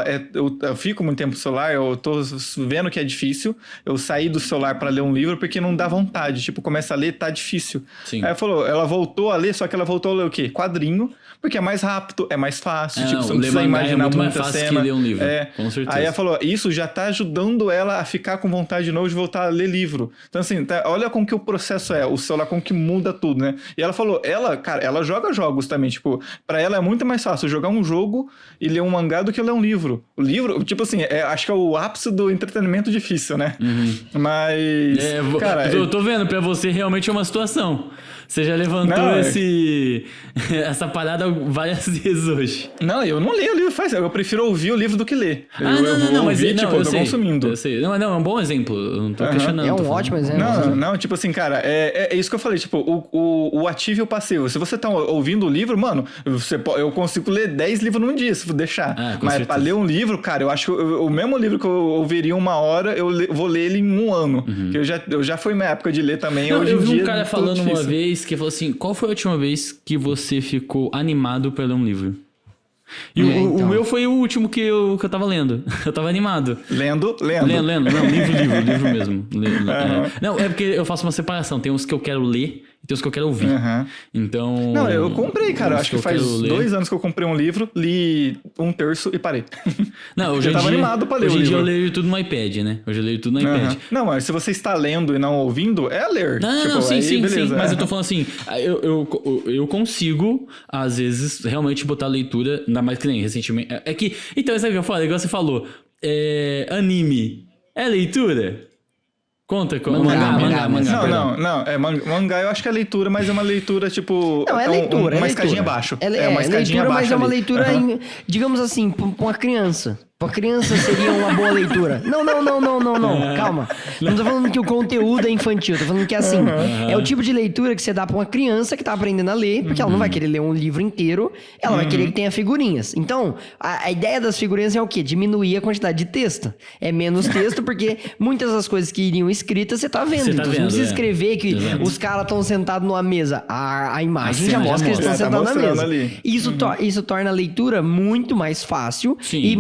eu fico muito tempo no celular, eu tô vendo que é difícil, eu saí do celular pra ler um livro porque não dá vontade. Tipo, começa a ler, tá difícil. Sim. Aí ela falou, ela voltou a ler, só que ela voltou a ler o quê? Quadrinho, porque é mais rápido, é mais fácil, tipo, você não precisa imaginar muito mais muita fácil cena. que ler um livro, com certeza. Aí ela falou, isso já tá ajudando ela a ficar com vontade de novo de voltar a ler livro. Então assim, olha como que o processo o celular como que muda tudo, né? E ela falou, ela joga jogos também, tipo, pra ela é muito mais fácil jogar um jogo e ler um mangá do que ler um livro. O livro, tipo assim, acho que é o ápice do entretenimento difícil, né? Mas, cara... Eu tô vendo, pra você realmente é uma situação. Você já levantou essa parada várias vezes hoje. Não, eu não leio o livro eu prefiro ouvir o livro do que ler. Mas eu tô consumindo. Eu sei. Não, é um bom exemplo. Eu não tô questionando. É um ótimo exemplo. Não, tipo assim, cara, é isso que eu falei, tipo, o ativo e o passivo. Se você tá ouvindo o livro, mano, eu consigo ler 10 livros num dia, se deixar. Mas certeza. Pra ler um livro, cara, eu acho que o mesmo livro que eu ouviria uma hora, eu vou ler ele em um ano. Que eu já foi minha época de ler também. Não, eu vi um cara falando uma vez que falou assim, qual foi a última vez que você ficou animado pra ler um livro? E o meu foi o último que eu tava lendo. Eu tava animado. Lendo. Não, livro mesmo. Não, é porque eu faço uma separação. Tem uns que eu quero ler e tem os que eu quero ouvir. Então... Não, eu comprei, cara. Acho que faz ler. 2 anos que eu comprei um livro, li 1/3 e parei. Não, hoje eu tava animado pra ler o livro. Hoje em dia eu leio tudo no iPad, né? Hoje eu leio tudo no iPad. Não, mas se você está lendo e não ouvindo, é ler. Não, sim. Mas eu tô falando assim, eu consigo, às vezes, realmente botar leitura, ainda mais que nem recentemente. É que, então, sabe o que eu falo? Igual você falou, anime é leitura? Conta com mangá. Mangá eu acho que é leitura, mas é uma leitura tipo. Não, é leitura. Uma escadinha abaixo. É uma escadinha leitura, mas é uma leitura, digamos assim, pra uma criança. Pra criança seria uma boa leitura. Não. Calma. Não tô falando que o conteúdo é infantil. Tô falando que é assim. É o tipo de leitura que você dá pra uma criança que tá aprendendo a ler, porque ela não vai querer ler um livro inteiro, ela vai querer que tenha figurinhas. Então, a ideia das figurinhas é o quê? Diminuir a quantidade de texto. É menos texto, porque muitas das coisas que iriam escritas você tá vendo. Então, você não precisa escrever que os caras estão sentados numa mesa. A imagem já mostra que eles estão sentados na mesa. Ali. Isso torna a leitura muito mais fácil e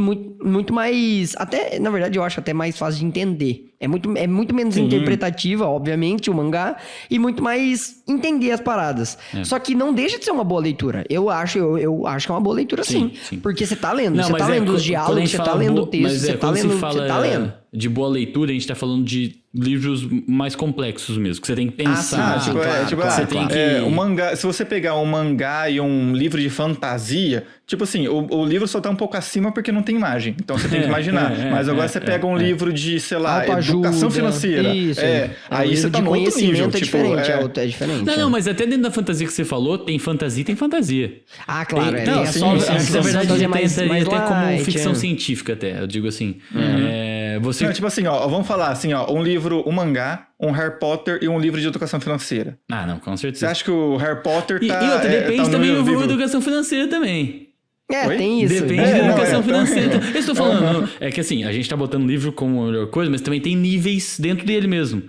muito mais... Até, na verdade, eu acho até mais fácil de entender. É muito menos interpretativa, obviamente, o mangá, e muito mais entender as paradas. Só que não deixa de ser uma boa leitura. Eu acho que é uma boa leitura, sim. Porque você tá lendo. Você tá lendo os diálogos, você tá lendo o texto, você tá lendo. De boa leitura, a gente tá falando de livros mais complexos mesmo, que você tem que pensar. O mangá, se você pegar um mangá e um livro de fantasia, tipo assim, o livro só tá um pouco acima porque não tem imagem. Então você tem que imaginar. Mas agora você pega um livro de, sei lá, educação financeira. Aí você tá no outro nível. É diferente, é diferente. Não, mas até dentro da fantasia que você falou, tem fantasia e tem fantasia. Ah, claro. Na verdade, pensaria até como ficção científica até, eu digo assim. Não, tipo assim, vamos falar assim, um livro, um mangá, um Harry Potter e um livro de educação financeira. Ah, não, com certeza. Você acha que o Harry Potter tá... E outra, depende também do livro de educação financeira também. Tem isso. Depende da educação financeira. Eu estou falando, é que assim, a gente tá botando livro como a melhor coisa, mas também tem níveis dentro dele mesmo.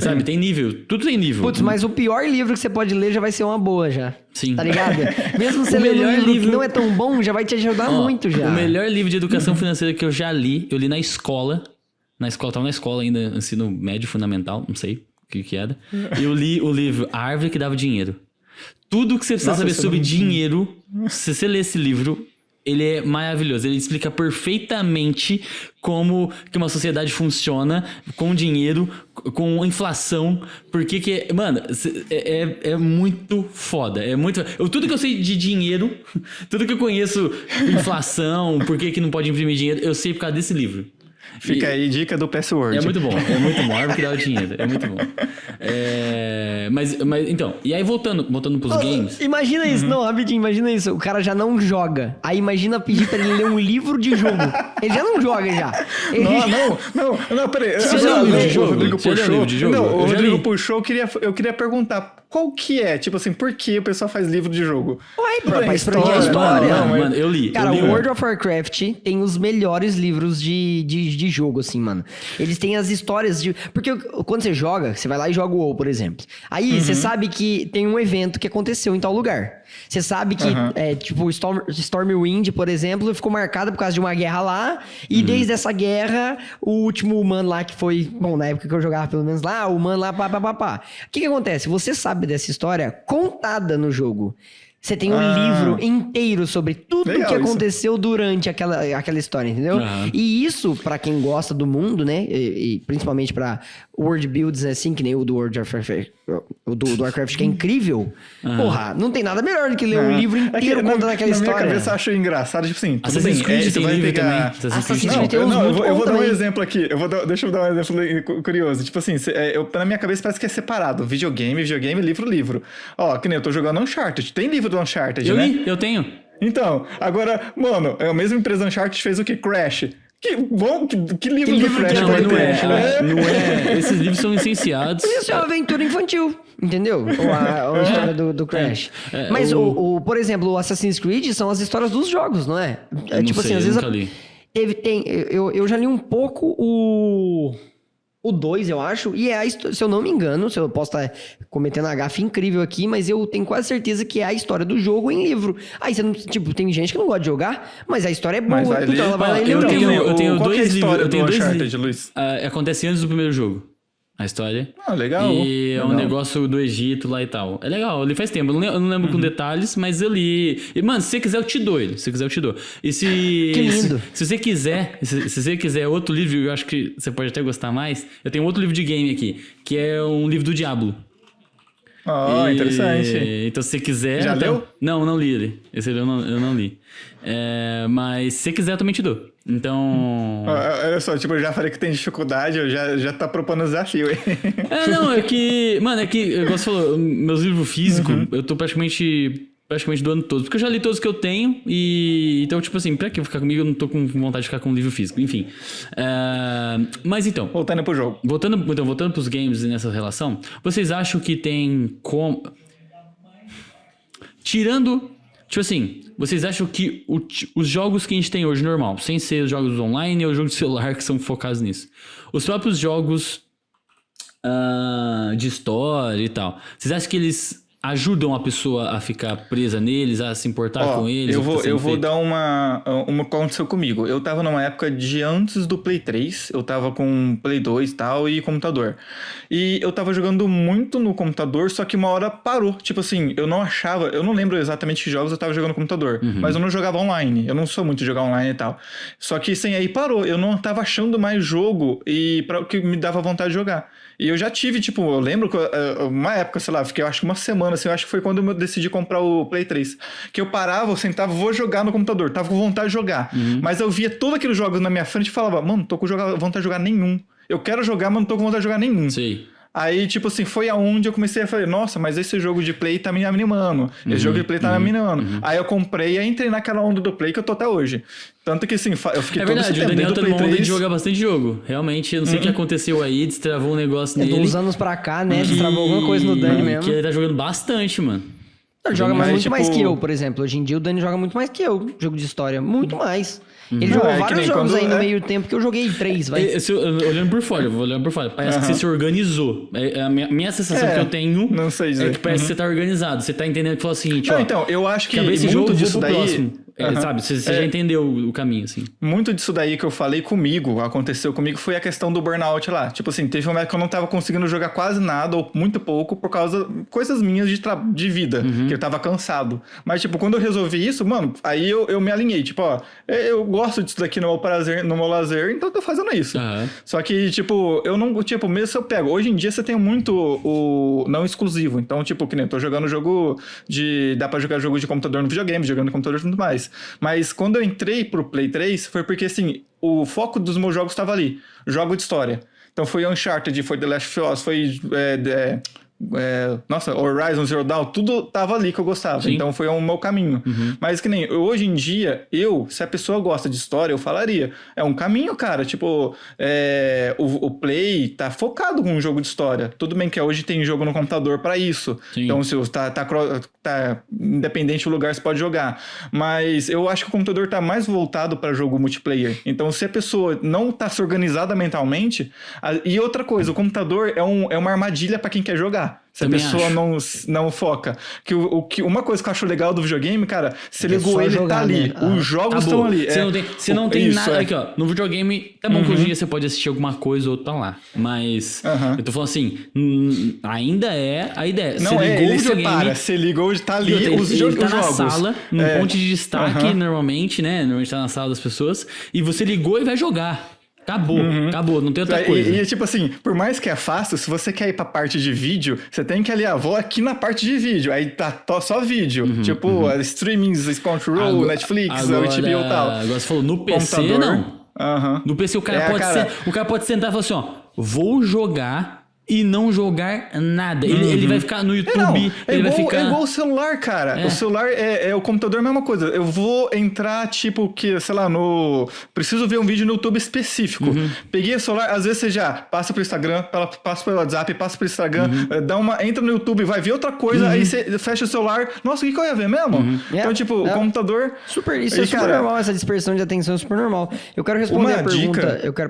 Sabe, tem nível, tudo tem nível. Putz, mas o pior livro que você pode ler já vai ser uma boa já. Sim. Tá ligado? Mesmo você lendo um livro que não é tão bom, já vai te ajudar muito já. O melhor livro de educação financeira que eu já li, eu li na escola. Tava na escola ainda, ensino médio, fundamental, não sei o que era. Eu li o livro A Árvore que Dava Dinheiro. Tudo que você precisa saber sobre dinheiro, se você ler esse livro, ele é maravilhoso. Ele explica perfeitamente como que uma sociedade funciona com dinheiro, com inflação. Porque que... Mano, é muito foda. Tudo que eu sei de dinheiro, tudo que eu conheço, inflação, por que não pode imprimir dinheiro, eu sei por causa desse livro. Fica aí, dica do password. É muito bom. Árvore que dá o dinheiro. É muito bom. Mas então, e aí voltando pros games. Imagina isso, não, rapidinho, imagina isso. O cara já não joga. Aí imagina pedir pra ele ler um livro de jogo. Ele já não joga já. Não, peraí. Você já leu livro de jogo? O Rodrigo puxou, eu queria perguntar. Qual que é? Tipo assim, por que o pessoal faz livro de jogo? Pra expandir a história. Mano, eu li. Cara, o World of Warcraft tem os melhores livros de jogo, assim, mano. Eles têm as histórias de... Porque quando você joga, você vai lá e joga o WoW, por exemplo. Aí você sabe que tem um evento que aconteceu em tal lugar. Você sabe que, tipo, Stormwind, por exemplo, ficou marcada por causa de uma guerra lá. E desde essa guerra, o último humano lá que foi... Bom, na época que eu jogava, pelo menos lá, o humano lá, pá. O que acontece? Você sabe dessa história contada no jogo. Você tem um livro inteiro sobre tudo o que aconteceu durante aquela história, entendeu? E isso, pra quem gosta do mundo, né? E principalmente pra world builds, assim, que nem o do World of Warcraft, o do Warcraft, que é incrível. Porra, não tem nada melhor do que ler um livro inteiro contando aquela história. Na minha cabeça eu acho engraçado, tipo assim, Assassin's Creed tem livro também. Assassin's Creed tem uns muito eu vou dar um também. exemplo aqui. Deixa eu dar um exemplo curioso. Tipo assim, na minha cabeça parece que é separado. Videogame, livro. Ó, que nem eu tô jogando Uncharted. Tem livro do Uncharted, né? Eu tenho. Então, agora, mano, a mesma empresa Uncharted fez o que? Crash. Que bom, que livro do Crash não é. Esses livros são licenciados. Isso é uma aventura infantil, entendeu? A história do Crash. Mas, por exemplo, o Assassin's Creed são as histórias dos jogos, não é? Tipo assim, às vezes... Eu já li um pouco o 2, eu acho, e se eu não me engano, se eu posso estar cometendo uma gafe incrível aqui, mas eu tenho quase certeza que é a história do jogo em livro. Aí você não, tipo, tem gente que não gosta de jogar, mas a história é boa, então ela vai lá e lê o livro. Eu tenho Qual dois é a história livros. do Uncharted, Luiz? Acontece antes do primeiro jogo. a história. Ah, legal. E é um legal. negócio do Egito lá e tal. É legal, ele faz tempo. Eu não lembro com detalhes, mas eu li. E, mano, se você quiser, eu te dou ele. Se você quiser, eu te dou. E se. Que lindo. Se você quiser, se você quiser outro livro, eu acho que você pode até gostar mais. Eu tenho outro livro de game aqui, que é um livro do Diablo. Ah, interessante. Então, se você quiser. Já então... leu? Não li ele. Esse eu não li. Mas se você quiser, eu também te dou. Então. Olha só, tipo, eu já falei que tem dificuldade, eu já tá propondo desafio aí. Não, é que. Mano, igual você falou, meus livros físicos, eu tô praticamente doando todos. Porque eu já li todos que eu tenho. Então, tipo assim, pra que ficar comigo? Eu não tô com vontade de ficar com um livro físico. Enfim. Mas então. Voltando pro jogo. Voltando pros games nessa relação, vocês acham que tem como. Tirando. Tipo assim, vocês acham que os jogos que a gente tem hoje normal, sem ser os jogos online ou os jogos de celular que são focados nisso, os próprios jogos de história e tal, vocês acham que eles ajudam a pessoa a ficar presa neles, a se importar com eles? Eu vou dar uma aconteceu comigo. Eu tava numa época de antes do Play 3, eu tava com Play 2 e tal, e computador. E eu tava jogando muito no computador, só que uma hora parou. Tipo assim, eu não lembro exatamente que jogos eu tava jogando no computador, mas eu não jogava online. Eu não sou muito de jogar online e tal. Só que assim, aí parou. Eu não tava achando mais jogo que me dava vontade de jogar. E eu já tive, tipo, eu lembro que uma época, sei lá, fiquei acho que uma semana, assim, eu acho que foi quando eu decidi comprar o Play 3. Que eu parava, eu sentava, vou jogar no computador, tava com vontade de jogar. Mas eu via todos aqueles jogos na minha frente e falava, mano, não tô com vontade de jogar nenhum. Eu quero jogar, mas não tô com vontade de jogar nenhum. Sim. Aí, tipo assim, foi aonde eu comecei a falar, nossa, mas esse jogo de Play tá me animando. Esse jogo de Play tá me animando. Aí eu comprei e entrei naquela onda do Play que eu tô até hoje. Tanto que, assim, eu fiquei todo esse verdade, tempo o Daniel do tá Play numa onda 3. de jogar bastante jogo. Realmente, eu não sei o que aconteceu aí, destravou um negócio nele. De uns anos pra cá, né? Destravou alguma coisa no Dani mesmo. Que ele tá jogando bastante, mano. Ele joga muito tipo... mais que eu, por exemplo. Hoje em dia o Dani joga muito mais que eu, jogo de história. Muito mais. Ele Não, jogou que vários nem jogos quando- aí no meio tempo que eu joguei 3, vai. Olhando por fora, parece que você se organizou. A minha sensação que eu tenho não sei dizer. é que parece que você tá organizado. Você tá entendendo que falou o seguinte, Não, ó, então, eu acho que acabei esse muito jogo, vou disso pro daí... próximo. Sabe, você já entendeu o caminho, assim. Muito disso daí que eu falei aconteceu comigo, foi a questão do burnout lá. Tipo assim, teve uma época que eu não tava conseguindo jogar quase nada, ou muito pouco, por causa coisas minhas de vida, que eu tava cansado. Mas, tipo, quando eu resolvi isso, mano, aí eu me alinhei. Tipo, ó, eu gosto disso daqui no meu lazer, então eu tô fazendo isso. Só que, tipo, eu não, tipo, mesmo se eu pego, hoje em dia você tem muito o não exclusivo. Então, tipo, que nem eu tô jogando jogo dá pra jogar jogo de computador no videogame, jogando no computador e tudo mais. Mas quando eu entrei pro Play 3, foi porque, assim, o foco dos meus jogos estava ali. Jogo de história. Então foi Uncharted, foi The Last of Us, foi... Horizon Zero Dawn, tudo tava ali que eu gostava. Sim. Então foi o meu caminho. Mas que nem, hoje em dia, se a pessoa gosta de história, eu falaria. É um caminho, cara. Tipo, o Play tá focado com um jogo de história. Tudo bem que hoje tem jogo no computador pra isso. Sim. Então, se você tá independente do lugar, você pode jogar. Mas eu acho que o computador tá mais voltado pra jogo multiplayer. Então, se a pessoa não tá se organizada mentalmente... E outra coisa, o computador é uma armadilha pra quem quer jogar. Se Também a pessoa não foca. Uma coisa que eu acho legal do videogame, cara, você ligou ele, jogar, tá ali. né? Os jogos estão ali. Você não tem isso, nada. Aqui, ó. No videogame, tá bom que hoje em dia você pode assistir alguma coisa ou tá lá. Mas eu tô falando assim, ainda é a ideia. Não, você ligou ele o videogame. separa. Você ligou, tá ali os Ele jogos. tá na sala, num ponto de destaque, normalmente, né? Normalmente tá na sala das pessoas. E você ligou e vai jogar. Acabou, não tem outra coisa. E tipo assim, por mais que é fácil, se você quer ir pra parte de vídeo, você tem que ali, vou aqui na parte de vídeo. Aí tá só vídeo. Tipo, streamings, Crunchyroll, Netflix, agora, HBO e tal. Agora você falou, no PC computador, não. No PC o cara pode sentar e falar assim, ó, vou jogar... E não jogar nada. Ele vai ficar no YouTube. Ele vai ficar... É igual o celular, cara. O celular o computador é a mesma coisa. Eu vou entrar, tipo, sei lá, preciso ver um vídeo no YouTube específico. Peguei o celular, às vezes você já passa pro Instagram, passa pro WhatsApp, passa pro Instagram, entra no YouTube, vai ver outra coisa, aí você fecha o celular. Nossa, o que eu ia ver mesmo? Então, tipo, o computador... Isso é super normal, essa dispersão de atenção é super normal. Eu quero responder a pergunta. Dica...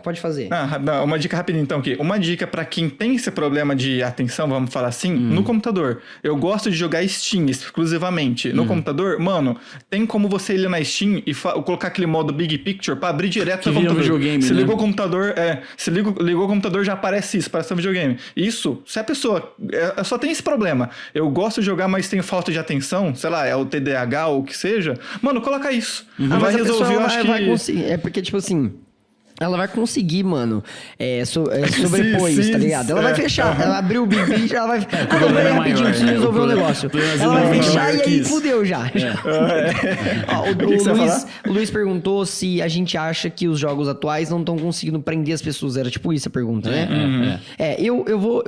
Pode fazer. Uma dica rapidinho, então, aqui. Uma dica pra quem tem esse problema de atenção, vamos falar assim, no computador. Eu gosto de jogar Steam exclusivamente. No computador, mano, tem como você ir na Steam e colocar aquele modo Big Picture pra abrir direto no computador. Videogame, se né? ligou o computador, ligou o computador, já aparece isso, parece um videogame. Isso, se a pessoa só tem esse problema, eu gosto de jogar, mas tenho falta de atenção, sei lá, é o TDAH ou o que seja, mano, coloca isso. Vai resolver, eu acho que... vai conseguir, é porque, tipo assim... Ela vai conseguir, mano, sobrepor isso, tá ligado? Ela vai fechar, ela abriu o Big Picture, ela vai... rapidinho, preciso resolver o negócio. Ela vai fechar e aí fudeu já. O Luiz perguntou se a gente acha que os jogos atuais não estão conseguindo prender as pessoas. Era tipo isso a pergunta, né? Eu vou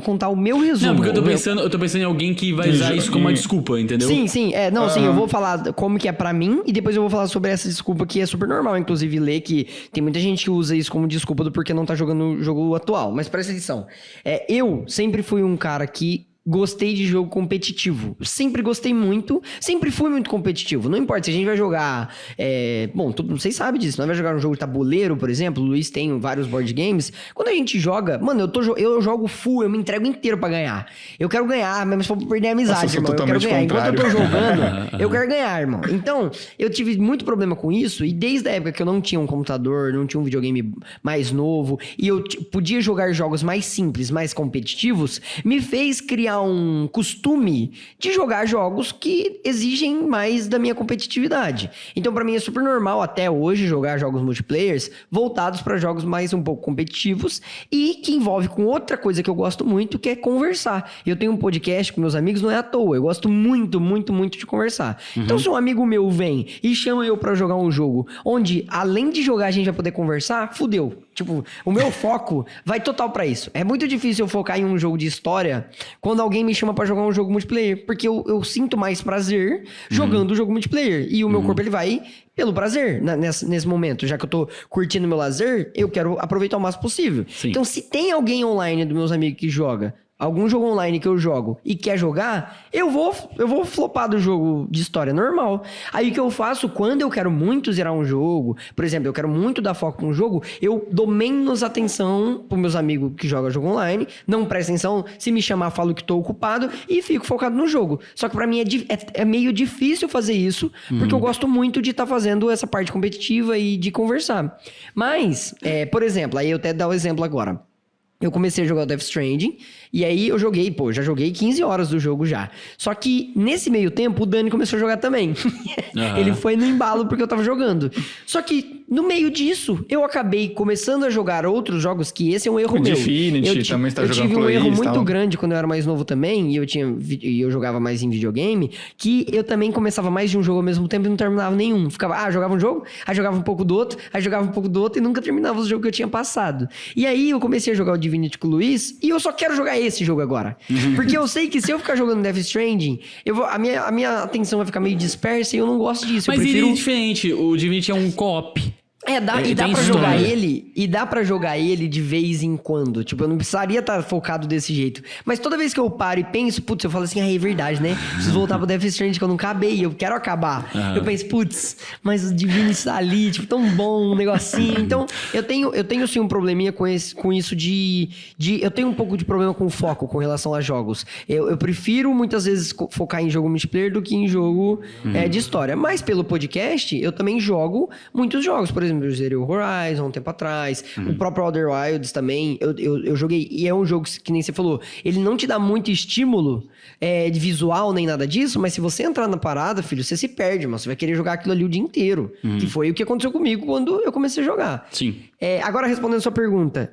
contar o meu resumo. Não, porque eu tô pensando em alguém que vai usar isso como uma desculpa, entendeu? Sim, eu vou falar como que é pra mim e depois eu vou falar sobre essa desculpa que é super normal, inclusive, ler que tem muita gente que usa isso como desculpa do porquê não tá jogando o jogo atual. Mas presta atenção. Eu sempre fui um cara que gostei de jogo competitivo. Sempre gostei muito. Sempre fui muito competitivo. Não importa se a gente vai jogar... Bom, vocês sabem disso. Nós vai jogar um jogo de tabuleiro, por exemplo. O Luiz tem vários board games. Quando a gente joga... Mano, eu jogo full. Eu me entrego inteiro pra ganhar. Eu quero ganhar, mesmo se for perder a amizade, irmão. Eu quero ganhar. Enquanto eu tô jogando, eu quero ganhar, irmão. Então, eu tive muito problema com isso. E desde a época que eu não tinha um computador, não tinha um videogame mais novo, e eu podia jogar jogos mais simples, mais competitivos, me fez criar um costume de jogar jogos que exigem mais da minha competitividade. Então, pra mim, é super normal até hoje jogar jogos multiplayers voltados pra jogos mais um pouco competitivos e que envolve com outra coisa que eu gosto muito, que é conversar. Eu tenho um podcast com meus amigos, não é à toa. Eu gosto muito, muito, muito de conversar. Então, se um amigo meu vem e chama eu pra jogar um jogo onde, além de jogar, a gente vai poder conversar, fudeu. Tipo, o meu foco vai total pra isso. É muito difícil eu focar em um jogo de história quando alguém me chama pra jogar um jogo multiplayer, porque eu sinto mais prazer jogando o jogo multiplayer. E o meu corpo, ele vai pelo prazer nesse momento. Já que eu tô curtindo meu lazer, eu quero aproveitar o máximo possível. Sim. Então, se tem alguém online dos meus amigos que joga algum jogo online que eu jogo e quer jogar, eu vou flopar do jogo de história normal. Aí o que eu faço quando eu quero muito zerar um jogo, por exemplo, eu quero muito dar foco num jogo, eu dou menos atenção pros meus amigos que jogam jogo online, não presto atenção, se me chamar, falo que tô ocupado e fico focado no jogo. Só que pra mim é meio difícil fazer isso, porque eu gosto muito de estar fazendo essa parte competitiva e de conversar. Mas, por exemplo, aí eu até dar o exemplo agora. Eu comecei a jogar o Death Stranding, e aí eu joguei, já joguei 15 horas do jogo já. Só que nesse meio tempo o Dani começou a jogar também. Ele foi no embalo porque eu tava jogando. Só que no meio disso, eu acabei começando a jogar outros jogos, que esse é um erro meu. Infinity também está jogando. Eu tive um erro muito grande quando eu era mais novo também, e eu jogava mais em videogame, que eu também começava mais de um jogo ao mesmo tempo e não terminava nenhum. Ficava, jogava um jogo, aí jogava um pouco do outro, aí jogava um pouco do outro e nunca terminava o jogo que eu tinha passado. E aí eu comecei a jogar o Divinity com o Luiz, e eu só quero jogar esse jogo agora. Porque eu sei que se eu ficar jogando Death Stranding, a minha atenção vai ficar meio dispersa e eu não gosto disso. Mas ele é diferente, o Divinity é um co-op. Dá pra jogar ele de vez em quando. Tipo, eu não precisaria estar focado desse jeito. Mas toda vez que eu paro e penso, putz, eu falo assim, é verdade, né? Preciso voltar pro Death Stranding que eu não acabei, eu quero acabar. Eu penso, putz, mas o Divine está ali, tipo, tão bom, um negocinho. Então, eu tenho sim um probleminha com isso de... Eu tenho um pouco de problema com o foco com relação a jogos. Eu prefiro muitas vezes focar em jogo multiplayer do que em jogo de história. Mas pelo podcast, eu também jogo muitos jogos. Por exemplo, eu zerei o Horizon um tempo atrás, o próprio Outer Wilds também, eu joguei, e é um jogo que nem você falou, ele não te dá muito estímulo de visual nem nada disso, mas se você entrar na parada, filho, você se perde, mano, você vai querer jogar aquilo ali o dia inteiro, que foi o que aconteceu comigo quando eu comecei a jogar. Sim. Agora, respondendo a sua pergunta,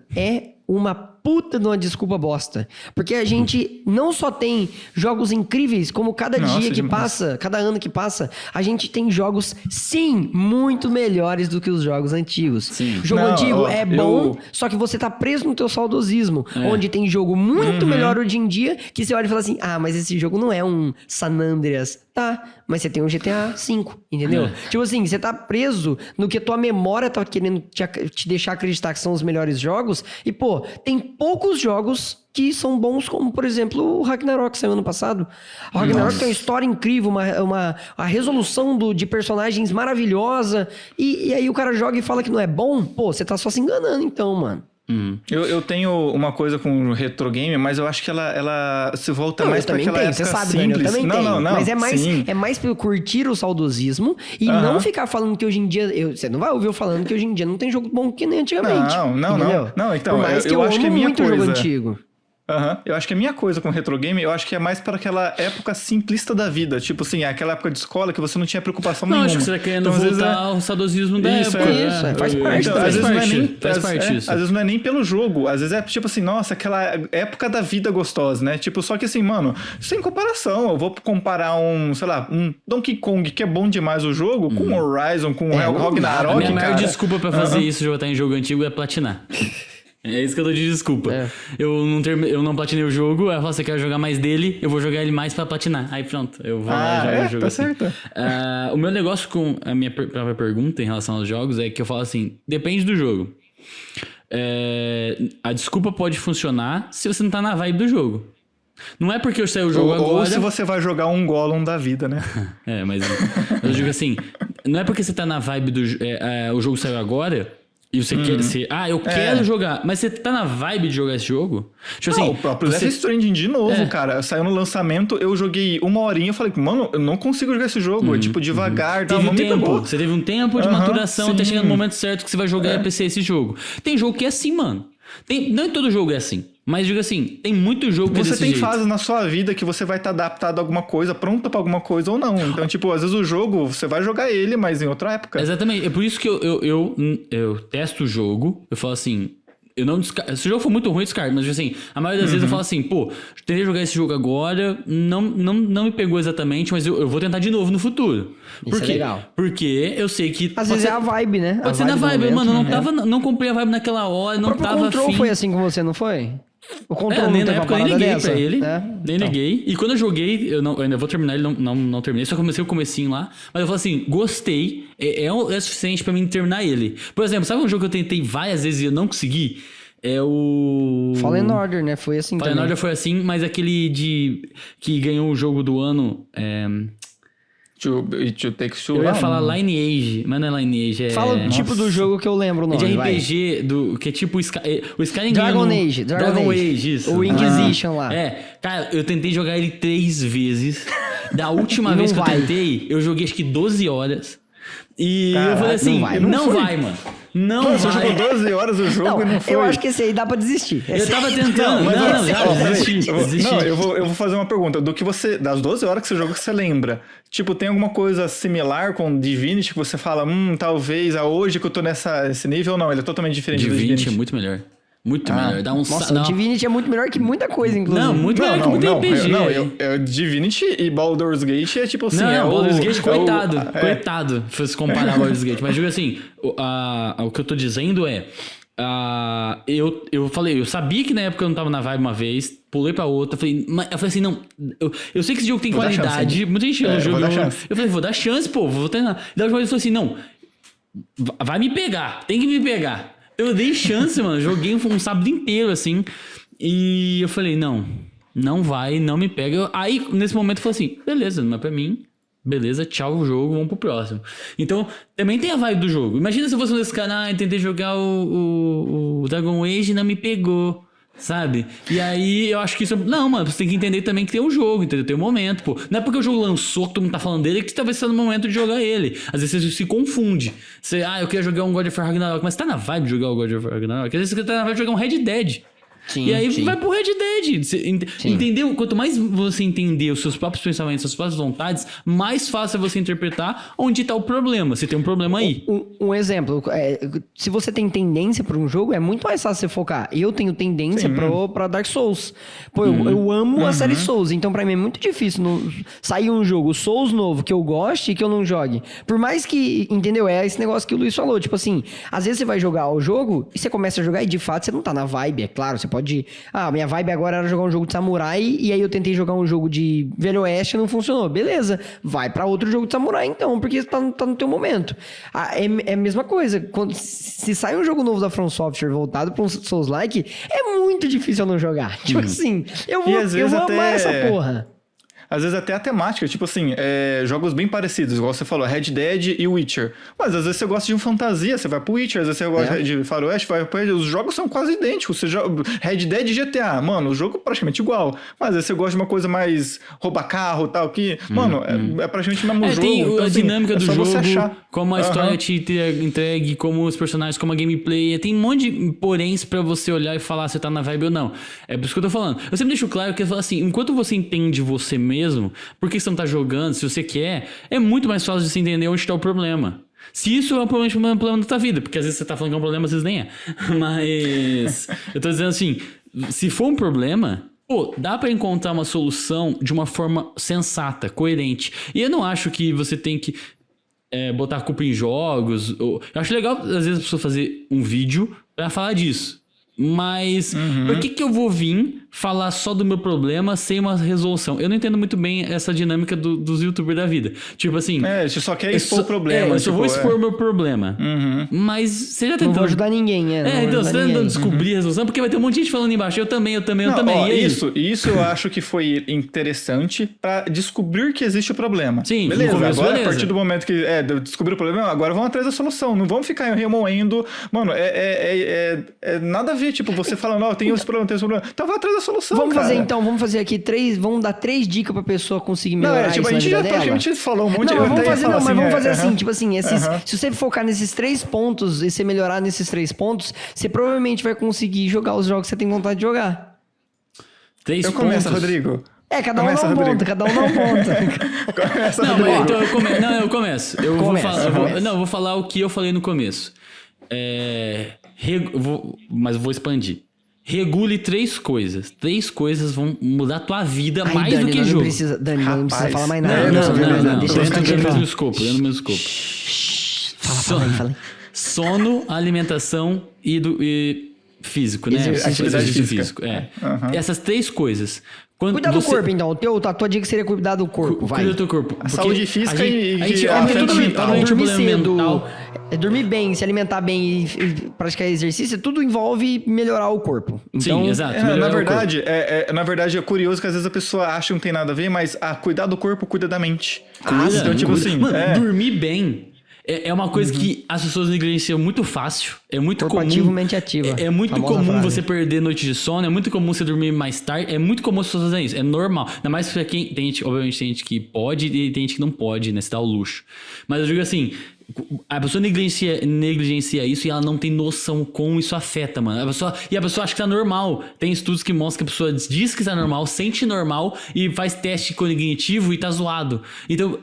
uma puta de uma desculpa bosta. Porque a gente não só tem jogos incríveis, como cada dia que passa, cada ano que passa, a gente tem jogos, sim, muito melhores do que os jogos antigos. Sim. Jogo antigo é bom, só que você tá preso no teu saudosismo, onde tem jogo muito melhor hoje em dia, que você olha e fala assim, mas esse jogo não é um San Andreas. Tá, mas você tem um GTA V, entendeu? Tipo assim, você tá preso no que a tua memória tá querendo te deixar acreditar que são os melhores jogos, e pô, tem poucos jogos que são bons, como por exemplo o Ragnarok, que saiu ano passado. O Ragnarok tem uma história incrível, a resolução de personagens maravilhosa, e aí o cara joga e fala que não é bom, pô, você tá só se enganando então, mano. Eu tenho uma coisa com o retro game, mas eu acho que ela se volta mais para aquela época você sabe, simples. Daniel, eu também tenho. Não, mas sim. é mais pra eu curtir o saudosismo e não ficar falando que hoje em dia... você não vai ouvir eu falando que hoje em dia não tem jogo bom que nem antigamente. Não, então, por mais eu acho que é minha muito coisa. jogo antigo. Eu acho que a minha coisa com retro game, eu acho que é mais para aquela época simplista da vida. Tipo assim, aquela época de escola que você não tinha preocupação nenhuma. Não, acho que você tá querendo voltar ao saudosismo da época. Faz parte. Então, Isso. Às vezes não é nem pelo jogo. Às vezes é tipo assim, nossa, aquela época da vida gostosa, né? Tipo, só que assim, mano, sem comparação. Eu vou comparar um Donkey Kong, que é bom demais o jogo, com Horizon, com Ragnarok, A minha maior cara. desculpa pra fazer isso de botar em jogo antigo é platinar. É isso que eu dou de desculpa. Eu não platinei o jogo, aí eu falo, você quer jogar mais dele, eu vou jogar ele mais pra platinar. Aí pronto, eu vou lá e jogo o jogo tá assim. certo. O meu negócio com a minha própria pergunta em relação aos jogos é que eu falo assim, depende do jogo. A desculpa pode funcionar se você não tá na vibe do jogo. Não é porque eu saí o jogo agora... Ou se você vai jogar um Gollum da vida, né? mas eu digo assim, não é porque você tá na vibe do... o jogo saiu agora... E você quer... eu quero jogar. Mas você tá na vibe de jogar esse jogo? Tipo assim... O próprio Death Stranding de novo, cara. Saiu no lançamento, eu joguei 1 horinha, eu falei, mano, eu não consigo jogar esse jogo. É tipo, devagar, teve um tempo. Você teve um tempo de maturação até chegar no momento certo que você vai jogar e PC esse jogo. Tem jogo que é assim, mano. Não todo jogo é assim. Mas digo assim, tem muito jogo que é desse jeito. Você tem fases na sua vida que você vai estar adaptado a alguma coisa, pronto pra alguma coisa ou não. Então, tipo, às vezes o jogo, você vai jogar ele, mas em outra época. Exatamente. É por isso que eu testo o jogo, eu falo assim... Eu não descarto. Se o jogo for muito ruim, eu descarto. Mas assim, a maioria das vezes eu falo assim, tentei jogar esse jogo agora, não me pegou exatamente, mas eu vou tentar de novo no futuro. Por quê? É legal. Porque eu sei que... Às vezes é a vibe, né? Pode ser na vibe, mano. Não comprei a vibe naquela hora, não tava afim. O Control foi assim com você, não foi? O Control na época eu nem liguei pra ele. Né? Nem liguei. E quando eu joguei, eu ainda vou terminar ele, não terminei. Só comecei o comecinho lá. Mas eu falo assim, gostei. É suficiente pra mim terminar ele. Por exemplo, sabe um jogo que eu tentei várias vezes e eu não consegui? É o... Fallen Order, né? Foi assim Fallen Order foi assim, mas aquele que ganhou o jogo do ano... Eu ia falar Lineage, mas não é Lineage, Fala o tipo do jogo que eu lembro o nome, é de RPG, que é tipo... o Skyrim Dragon Age, isso. O Inquisition lá. Cara, eu tentei jogar ele 3 vezes. Da última vez que eu tentei, eu joguei acho que 12 horas. E eu falei assim, não vai, mano. Não vai. Você jogou 12 horas o jogo e não foi. Eu acho que esse aí dá pra desistir. Eu tava tentando. Desisti. Eu vou fazer uma pergunta. Das 12 horas que você jogou, que você lembra? Tipo, tem alguma coisa similar com Divinity que você fala, talvez hoje que eu tô nesse nível ou não? Ele é totalmente diferente do Divinity. É muito melhor. Muito melhor. Dá um Nossa, o Divinity é muito melhor que muita coisa, inclusive. Não, muito melhor que muito RPG. Divinity e Baldur's Gate é tipo assim... Baldur's Gate, coitado, se fosse comparar Baldur's Gate. Mas digo assim, o que eu tô dizendo é... eu falei, eu sabia que na época eu não tava na vibe uma vez, pulei pra outra, eu falei assim, não, eu sei que esse jogo tem qualidade, muita gente elogiou o jogo. Eu falei, vou dar chance, vou treinar. Daí o jogo falou assim, não, vai me pegar, tem que me pegar. Eu dei chance, mano. Joguei um sábado inteiro, assim. E eu falei, não vai, não me pega. Aí, nesse momento, eu falei assim, beleza, não é pra mim. Beleza, tchau o jogo, vamos pro próximo. Então, também tem a vibe do jogo. Imagina se eu fosse um desse cara, tentei jogar o Dragon Age e não me pegou. Sabe? E aí eu acho que isso... Não, mano, você tem que entender também que tem um jogo, entendeu? Tem um momento, pô. Não é porque o jogo lançou, que todo mundo tá falando dele, que talvez seja no momento de jogar ele. Às vezes você se confunde. Eu queria jogar um God of War Ragnarok, mas tá na vibe de jogar o God of War Ragnarok. Às vezes você tá na vibe de jogar um Red Dead. Sim, e aí vai pro Red Dead. Entendeu? Quanto mais você entender os seus próprios pensamentos, suas próprias vontades, mais fácil é você interpretar onde tá o problema. Se tem um problema aí. Um exemplo, se você tem tendência pra um jogo, é muito mais fácil você focar. Eu tenho tendência pra Dark Souls. Pô, eu amo a série Souls, então pra mim é muito difícil sair um jogo Souls novo que eu goste e que eu não jogue. Por mais que, entendeu? É esse negócio que o Luiz falou. Tipo assim, às vezes você vai jogar o jogo e você começa a jogar e de fato você não tá na vibe, é claro, você pode... minha vibe agora era jogar um jogo de samurai e aí eu tentei jogar um jogo de Velho Oeste e não funcionou. Beleza, vai pra outro jogo de samurai então, porque tá no teu momento. É a mesma coisa. Se sai um jogo novo da From Software voltado pra um Souls-like, é muito difícil eu não jogar. Tipo assim, eu vou amar essa porra. às vezes até a temática, tipo assim, jogos bem parecidos, igual você falou, Red Dead e Witcher. Mas às vezes você gosta de um fantasia, você vai pro Witcher, às vezes você gosta de faroeste, vai pro... Os jogos são quase idênticos. Red Dead e GTA, mano, o jogo é praticamente igual. Mas às vezes você gosta de uma coisa mais roubar carro e tal, que, mano, é praticamente o mesmo jogo. Tem então, a assim, dinâmica do jogo, como a história Aham. te entregue, como os personagens, como a gameplay. Tem um monte de poréns pra você olhar e falar se tá na vibe ou não. É por isso que eu tô falando. Eu sempre deixo claro que eu falo assim, enquanto você entende você mesmo, por que você não tá jogando, se você quer, é muito mais fácil de você entender onde tá o problema. Se isso é um problema da tua vida, porque às vezes você tá falando que é um problema, às vezes nem é. Mas eu tô dizendo assim, se for um problema, pô, dá pra encontrar uma solução de uma forma sensata, coerente. E eu não acho que você tem que botar a culpa em jogos. Eu acho legal, às vezes, a pessoa fazer um vídeo pra falar disso. Mas por que eu vou vir falar só do meu problema sem uma resolução? Eu não entendo muito bem essa dinâmica dos youtubers da vida. Tipo assim... você só quer expor o problema. eu só vou expor o meu problema. Mas você já tentou... Não vou ajudar ninguém, então você tá tentando descobrir a resolução, porque vai ter um monte de gente falando embaixo. Eu também. Ó, E aí? Isso eu acho que foi interessante pra descobrir que existe o problema. Sim, beleza. no começo, Agora, beleza. a partir do momento que descobrir o problema, agora vamos atrás da solução. Não vamos ficar remoendo. Mano, nada a ver. Tipo, você falando, ó, tem esse problema, tem esse problema. Então vai atrás da solução, Vamos fazer aqui vamos dar 3 dicas pra pessoa conseguir melhorar isso a na gente vida já dela. a gente falou um monte Não, eu mas até ia falar vamos fazer assim, aham. tipo assim, se você focar nesses 3 pontos e você melhorar nesses 3 pontos, você provavelmente vai conseguir jogar os jogos que você tem vontade de jogar. 3 Eu pontos. começo, Rodrigo. Cada um dá um ponto, cada um dá um ponto. Começa, Não, Rodrigo. mas então eu começo. Eu vou falar o que eu falei no começo. Mas eu vou expandir. Regule 3 coisas. 3 coisas vão mudar a tua vida mais Dani, do que não jogo. precisa falar mais Não, nada. não. Deixa eu Dentro do falar. mesmo escopo. Fala aí. Sono, alimentação e físico, né? Atividade Exercício física. Essas 3 coisas. Cuidar do corpo, então. A tua dica seria cuidar do corpo, vai. Cuida do teu corpo. A saúde física a gente a aumenta saúde mental. o dormir problema cedo, mental. dormir bem, se alimentar bem e praticar exercício, tudo envolve melhorar o corpo. Então, Sim, exato. Na verdade, é curioso que às vezes a pessoa acha que não tem nada a ver, mas cuidar do corpo cuida da mente. Então, tipo assim... Mano, dormir bem é uma coisa que as pessoas negligenciam muito fácil. É muito corpo comum. ativo, mente ativa. É muito Famosa comum frase. você perder noite de sono. É muito comum você dormir mais tarde. É muito comum as pessoas fazerem isso. É normal. Ainda mais pra quem... Obviamente tem gente que pode e tem gente que não pode, né? Se dá o luxo. Mas eu digo assim... A pessoa negligencia isso e ela não tem noção como isso afeta, mano. A pessoa acha que tá normal. Tem estudos que mostram que a pessoa diz que tá normal, sente normal e faz teste cognitivo e tá zoado. Então,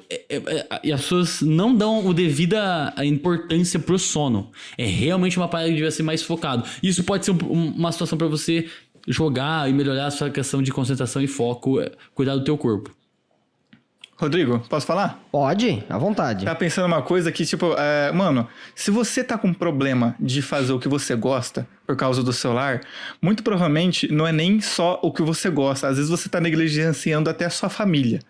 e as pessoas não dão o devida importância pro sono. É realmente uma parada que devia ser mais focado. Isso pode ser uma situação pra você jogar e melhorar a sua questão de concentração e foco, cuidar do teu corpo. Rodrigo, posso falar? Pode, à vontade. Tá pensando uma coisa que, tipo, mano, se você tá com problema de fazer o que você gosta por causa do celular, muito provavelmente não é nem só o que você gosta. Às vezes você tá negligenciando até a sua família.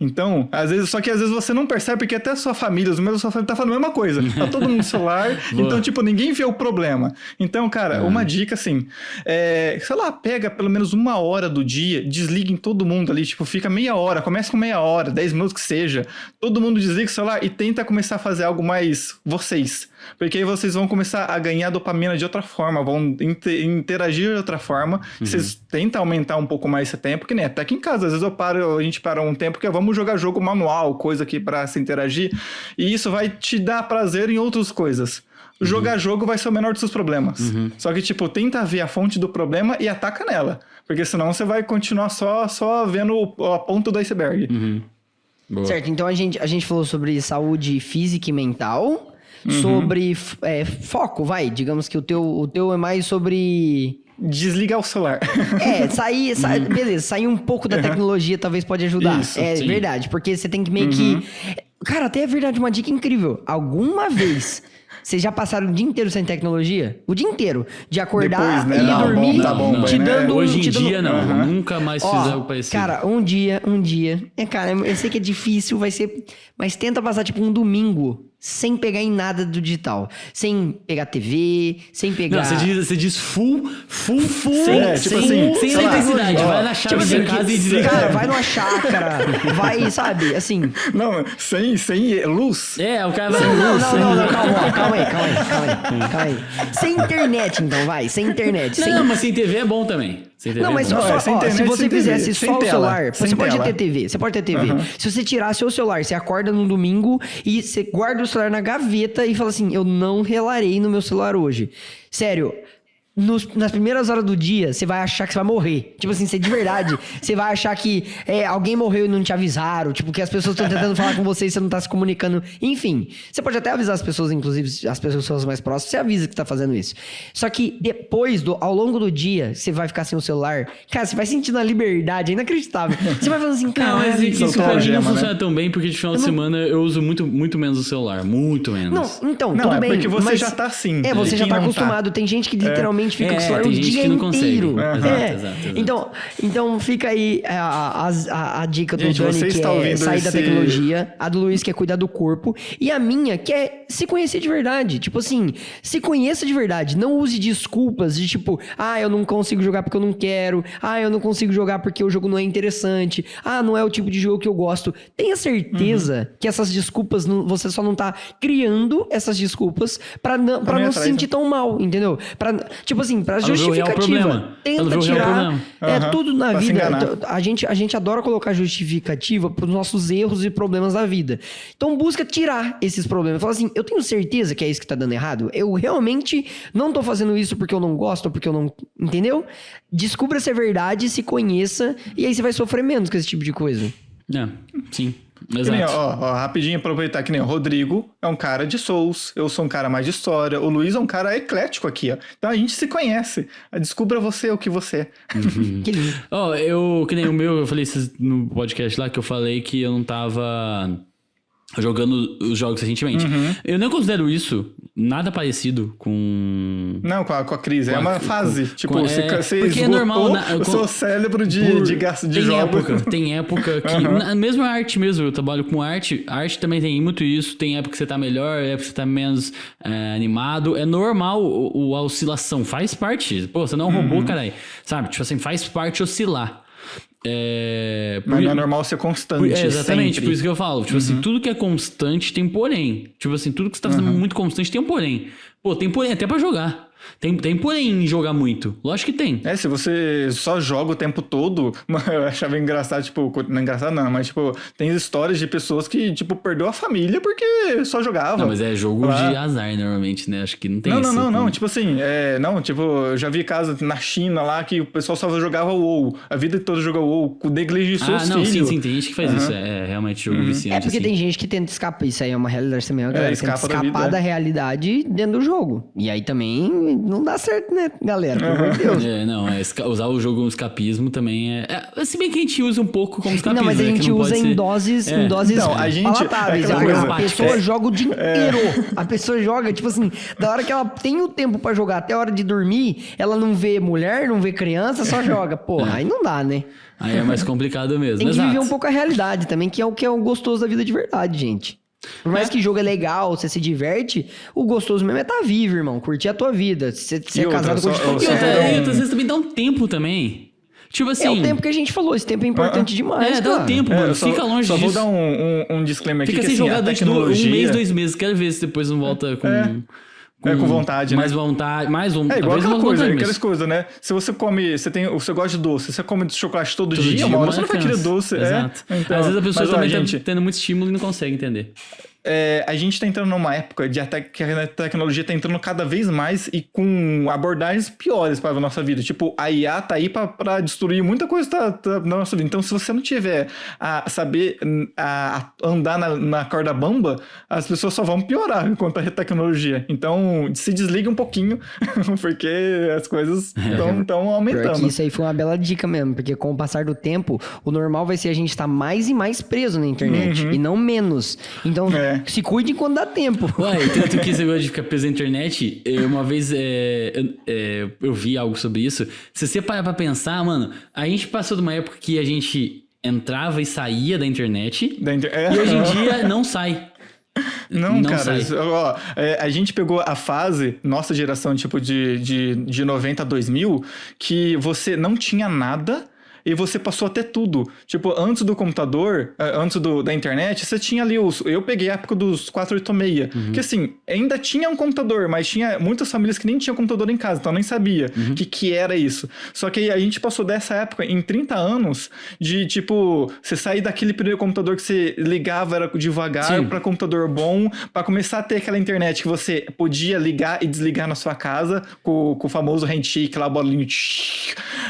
Então, às vezes você não percebe porque até a sua família, os membros da sua família tá fazendo a mesma coisa. Tá todo mundo no celular, então, tipo, ninguém vê o problema. Então, cara, uma dica assim, sei lá, pega pelo menos 1 hora do dia, desliga em todo mundo ali, tipo, fica meia hora, começa com meia hora, 10 minutos que seja, todo mundo desliga o celular e tenta começar a fazer algo mais vocês. Porque aí vocês vão começar a ganhar dopamina de outra forma, vão interagir de outra forma. Vocês tentam aumentar um pouco mais esse tempo, que nem até aqui em casa. Às vezes a gente para um tempo que vamos jogar jogo manual, coisa aqui pra se interagir. E isso vai te dar prazer em outras coisas. Jogar jogo vai ser o menor dos seus problemas. Só que, tipo, tenta ver a fonte do problema e ataca nela. Porque senão você vai continuar só vendo a ponta do iceberg. Boa. Certo, então a gente falou sobre saúde física e mental, sobre foco, digamos que o teu é mais sobre... Desligar o celular. Beleza, sair um pouco da tecnologia talvez pode ajudar. Isso, sim. Verdade, porque você tem que meio que... Cara, até é verdade, uma dica incrível. Alguma vez... Vocês já passaram o dia inteiro sem tecnologia? O dia inteiro. De acordar Depois, né? e dormir, Não. te dando... Hoje em te dando- dia, não. Nunca mais fiz algo parecido. Cara, um dia... Cara, eu sei que é difícil, vai ser... Mas tenta passar, tipo, um domingo sem pegar em nada do digital. Sem pegar TV, sem pegar... Não, você diz full, sem sei lá, eletricidade. Vai na chave de casa e desliga. Cara, vai numa chácara, vai, sabe, assim... Não, sem luz. O cara vai Não, calma aí. Sem internet, então, vai, sem internet. Não, mas sem TV é bom também. Não, mas se você fizesse só o celular, você pode ter TV, Se você tirar seu celular, você acorda num domingo e você guarda o celular na gaveta e fala assim, eu não relarei no meu celular hoje. Sério, nas primeiras horas do dia, você vai achar que você vai morrer. Tipo assim, de verdade, você vai achar que alguém morreu e não te avisaram. Tipo, que as pessoas estão tentando falar com você e você não tá se comunicando. Enfim, você pode até avisar as pessoas, inclusive as pessoas mais próximas, você avisa que tá fazendo isso. Só que depois, ao longo do dia, você vai ficar sem o celular. Cara, você vai sentindo a liberdade, é inacreditável. Você vai falando assim, cara... Não, mas isso pra mim não funciona tão bem, porque de final de semana eu uso muito, muito menos o celular. Muito menos. Não, então, tudo bem. Porque você já tá assim. Você já tá acostumado. Tem gente que literalmente fica com o celular o dia inteiro. Exato. Então fica aí a dica do gente, Dani, que é sair da esse... tecnologia. A do Luiz, que é cuidar do corpo. E a minha, que é se conhecer de verdade. Tipo assim, se conheça de verdade. Não use desculpas de tipo, eu não consigo jogar porque eu não quero. Eu não consigo jogar porque o jogo não é interessante. Não é o tipo de jogo que eu gosto. Tenha certeza que essas desculpas, você só não tá criando essas desculpas pra não se sentir tão mal, entendeu? Tipo assim, pra justificativa. Tenta tirar tudo na vida. A gente adora colocar justificativa pros nossos erros e problemas da vida. Então busca tirar esses problemas. Fala assim, eu tenho certeza que é isso que tá dando errado? Eu realmente não tô fazendo isso porque eu não gosto, ou porque eu não... Entendeu? Descubra se é verdade, se conheça, e aí você vai sofrer menos com esse tipo de coisa. Sim. Exato. Nem, rapidinho aproveitar que nem o Rodrigo é um cara de Souls, eu sou um cara mais de história, o Luiz é um cara eclético aqui, ó. Então a gente se conhece. Descubra você o que você é. Que lindo. Que nem o meu, eu falei no podcast lá que eu falei que eu não tava jogando os jogos recentemente. Eu não considero isso nada parecido com... Não, com a crise. É uma fase. Tipo, você porque é normal, o seu cérebro de gasto de jogos. Tem época que... Mesmo a arte mesmo, eu trabalho com arte. A arte também tem muito isso. Tem época que você tá melhor, época que você tá menos animado. É normal a oscilação. Faz parte. Pô, você não é um robô, caralho. Sabe? Tipo assim, faz parte oscilar. Mas não é normal ser constante. Exatamente, sempre. por isso que eu falo. Tipo assim, tudo que é constante tem porém. Tipo assim, tudo que você tá fazendo muito constante tem um porém. Pô, tem porém até pra jogar. Tem porém em jogar muito. Lógico que tem. Se você só joga o tempo todo, eu achava engraçado, tipo, não é engraçado não, mas tipo, tem histórias de pessoas que, tipo, perdeu a família porque só jogava. Não, mas é jogo de azar normalmente, né? Acho que não tem isso. Não, tipo assim, eu já vi casos na China lá que o pessoal só jogava WoW, a vida toda jogava WoW, negligenciou os filhos. Sim, tem gente que faz isso, realmente jogo viciante. Porque tem gente que tenta escapar, isso aí é uma realidade também, a galera tenta escapar da realidade dentro do jogo. E aí também não dá certo, né, galera? Pelo amor de Deus. Usar o jogo como escapismo também se bem que a gente usa um pouco como escapismo. Não, mas a gente usa em doses então, a gente, palatáveis. A pessoa joga o dia inteiro. A pessoa joga, tipo assim, da hora que ela tem o tempo pra jogar até a hora de dormir, ela não vê mulher, não vê criança, só joga. Porra, aí não dá, né? Aí é mais complicado mesmo. Tem que viver um pouco a realidade também, que é o gostoso da vida de verdade, gente. Por mais que jogo é legal, você se diverte, o gostoso mesmo é estar vivo, irmão. Curtir a tua vida. Você é casado com E outras vezes também dá um tempo também. Tipo assim... É o tempo que a gente falou, esse tempo é importante demais, dá um tempo, mano. Fica longe disso. Só vou dar um disclaimer aqui. Fica sem jogar durante um mês, 2 meses. Quero ver se depois não volta com... com vontade, mais né? vontade, igual aquelas coisas, né? Se você come, você gosta de doce, você come chocolate todo dia, uma hora você não vai querer doce. Exato. Então, às vezes a pessoa também tá tendo muito estímulo e não consegue entender. A gente tá entrando numa época que a tecnologia tá entrando cada vez mais e com abordagens piores para a nossa vida. Tipo, a IA tá aí para destruir muita coisa na nossa vida. Então, se você não tiver a saber andar na corda bamba, as pessoas só vão piorar quanto à tecnologia. Então, se desliga um pouquinho, porque as coisas estão aumentando. Pior que isso aí foi uma bela dica mesmo, porque com o passar do tempo, o normal vai ser a gente estar mais e mais preso na internet, e não menos. Então... Se cuide quando dá tempo. Ué, tanto que você gosta de ficar preso na internet. Uma vez eu vi algo sobre isso. Se você parar pra pensar, mano, a gente passou de uma época que a gente entrava e saía da internet. E hoje em dia não sai. Não, cara, sai. A gente pegou a fase, nossa geração, tipo, de 90 a 2000, que você não tinha nada e você passou a ter tudo. Tipo, antes do computador, antes da internet, você tinha ali eu peguei a época dos 486, que assim, ainda tinha um computador, mas tinha muitas famílias que nem tinham computador em casa, então nem sabia que era isso. Só que aí a gente passou dessa época em 30 anos de, tipo, você sair daquele primeiro computador que você ligava, era devagar, pra computador bom, pra começar a ter aquela internet que você podia ligar e desligar na sua casa, com o famoso handshake lá, bolinho.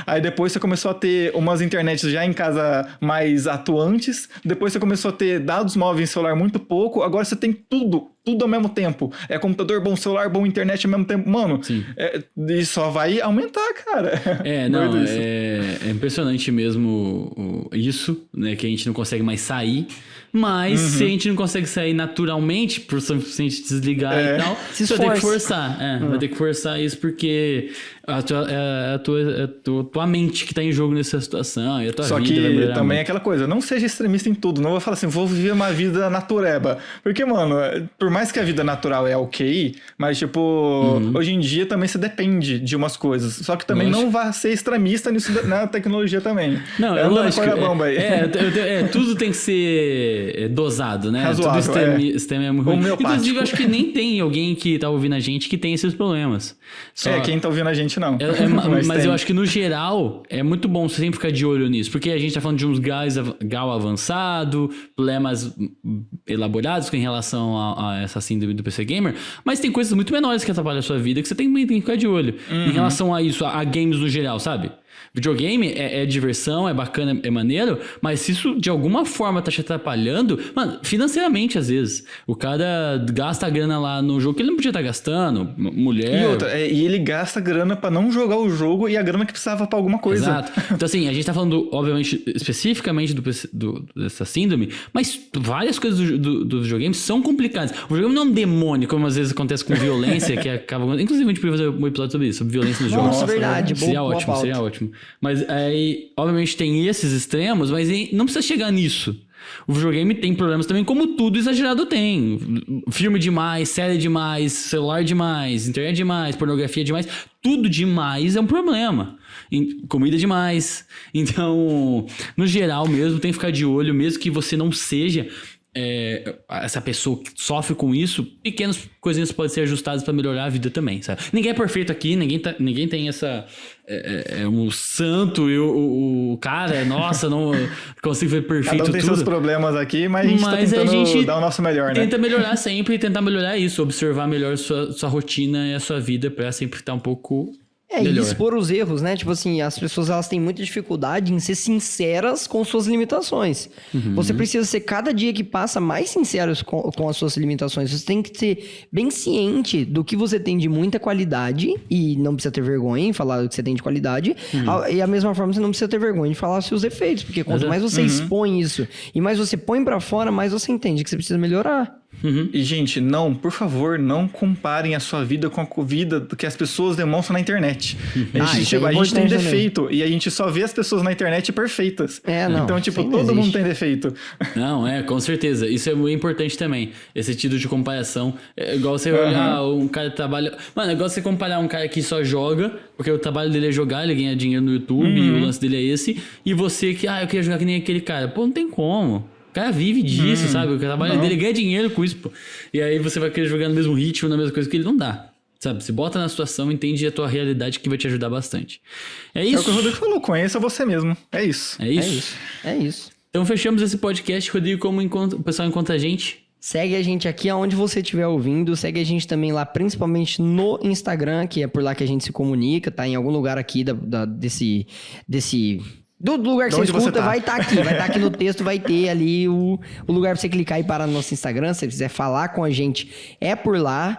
Aí depois você começou a ter umas internets já em casa mais atuantes, depois você começou a ter dados móveis em celular muito pouco, agora você tem tudo ao mesmo tempo. É computador bom, celular bom, internet ao mesmo tempo. Mano, e só vai aumentar, cara. É impressionante mesmo isso, né? Que a gente não consegue mais sair. Mas se a gente não consegue sair naturalmente, por se a gente desligar e tal, você vai ter que forçar. Vai ter que forçar isso porque a tua mente que tá em jogo nessa situação e a tua Só vida. Só que também muito. é aquela coisa, não seja extremista em tudo. Não vou falar assim, vou viver uma vida natureba. Porque, mano, por mais que a vida natural é ok, mas, tipo, hoje em dia também você depende de umas coisas. Só que também não vai ser extremista nisso na tecnologia também. Não, é lógico. Tudo tem que ser dosado, né? Razoável, tudo extremo é muito ruim. Inclusive, eu acho que nem tem alguém que tá ouvindo a gente que tem esses problemas. Quem tá ouvindo a gente não. Mas eu acho que no geral é muito bom você sempre ficar de olho nisso, porque a gente tá falando de uns GAL avançado, problemas elaborados em relação a essa síndrome do PC Gamer, mas tem coisas muito menores que atrapalham a sua vida que você tem que ficar de olho em relação a isso, a games no geral, sabe? Videogame é diversão, é bacana, é maneiro, mas se isso de alguma forma tá te atrapalhando, mano, financeiramente às vezes, o cara gasta a grana lá no jogo que ele não podia estar gastando, mulher... E outra, e ele gasta grana pra não jogar o jogo e a grana que precisava pra alguma coisa. Exato. Então assim, a gente tá falando, obviamente, especificamente dessa síndrome, mas várias coisas do videogame são complicadas. O videogame não é um demônio, como às vezes acontece com violência, que acaba... Inclusive a gente podia fazer um episódio sobre isso, sobre violência nos jogos. Nossa, verdade. Seria ótimo. Mas aí, obviamente, tem esses extremos, mas não precisa chegar nisso. O videogame tem problemas também, como tudo exagerado tem. Filme demais, série demais, celular demais, internet demais, pornografia demais. Tudo demais é um problema. Comida demais. Então, no geral mesmo, tem que ficar de olho, mesmo que você não seja... essa pessoa que sofre com isso, pequenas coisinhas podem ser ajustadas para melhorar a vida também, sabe? Ninguém é perfeito aqui, ninguém tem essa um santo e o cara, nossa, não consigo ver perfeito Cada um tem tudo. seus problemas aqui, mas a gente tá tentando dar o nosso melhor, né? Tenta melhorar sempre e tentar melhorar isso, observar melhor sua rotina e a sua vida para sempre estar um pouco e expor os erros, né? Tipo assim, as pessoas elas têm muita dificuldade em ser sinceras com suas limitações. Você precisa ser, cada dia que passa, mais sincero com as suas limitações. Você tem que ser bem ciente do que você tem de muita qualidade e não precisa ter vergonha em falar o que você tem de qualidade. E a mesma forma, você não precisa ter vergonha de falar os seus defeitos, porque quanto mais você expõe isso e mais você põe pra fora, mais você entende que você precisa melhorar. E, gente, por favor, não comparem a sua vida com a vida que as pessoas demonstram na internet. A gente tem defeito e a gente só vê as pessoas na internet perfeitas. Então, tipo, todo mundo tem defeito. Não, com certeza. Isso é muito importante também. Esse tipo de comparação. É igual você olhar um cara que trabalha... Mano, é igual você comparar um cara que só joga, porque o trabalho dele é jogar, ele ganha dinheiro no YouTube e o lance dele é esse. E você que, eu queria jogar que nem aquele cara. Pô, não tem como. O cara vive disso, sabe? O trabalho dele ganha dinheiro com isso, pô. E aí você vai querer jogar no mesmo ritmo, na mesma coisa que ele, não dá. Sabe? Se bota na situação, entende a tua realidade que vai te ajudar bastante. É isso. É o que o Rodrigo falou, conheça você mesmo. É isso. É isso. Então fechamos esse podcast. Rodrigo, como o pessoal encontra a gente? Segue a gente aqui aonde você estiver ouvindo. Segue a gente também lá, principalmente no Instagram, que é por lá que a gente se comunica. Tá em algum lugar aqui desse do lugar que você escuta, vai estar aqui. Vai estar aqui no texto, vai ter ali o lugar pra você clicar e parar no nosso Instagram. Se você quiser falar com a gente, é por lá.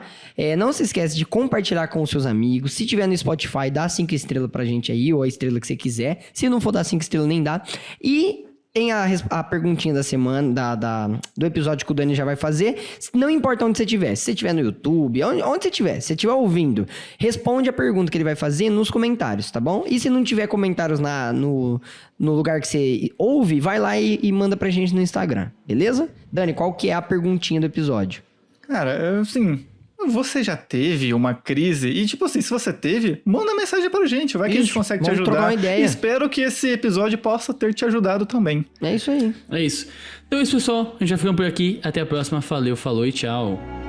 Não se esquece de compartilhar com os seus amigos. Se tiver no Spotify, dá 5 estrelas pra gente aí, ou a estrela que você quiser. Se não for dar 5 estrelas, nem dá. E tem a perguntinha da semana, do episódio que o Dani já vai fazer. Não importa onde você estiver. Se você estiver no YouTube, onde você estiver. Se você estiver ouvindo, responde a pergunta que ele vai fazer nos comentários, tá bom? E se não tiver comentários no lugar que você ouve, vai lá e manda pra gente no Instagram, beleza? Dani, qual que é a perguntinha do episódio? Cara, assim, você já teve uma crise? E, tipo assim, se você teve, manda mensagem pra gente. Vai que a gente consegue te vamos ajudar. trocar uma ideia. E espero que esse episódio possa ter te ajudado também. É isso aí. É isso. Então é isso, pessoal. A gente já ficou por aqui. Até a próxima. Valeu, falou e tchau.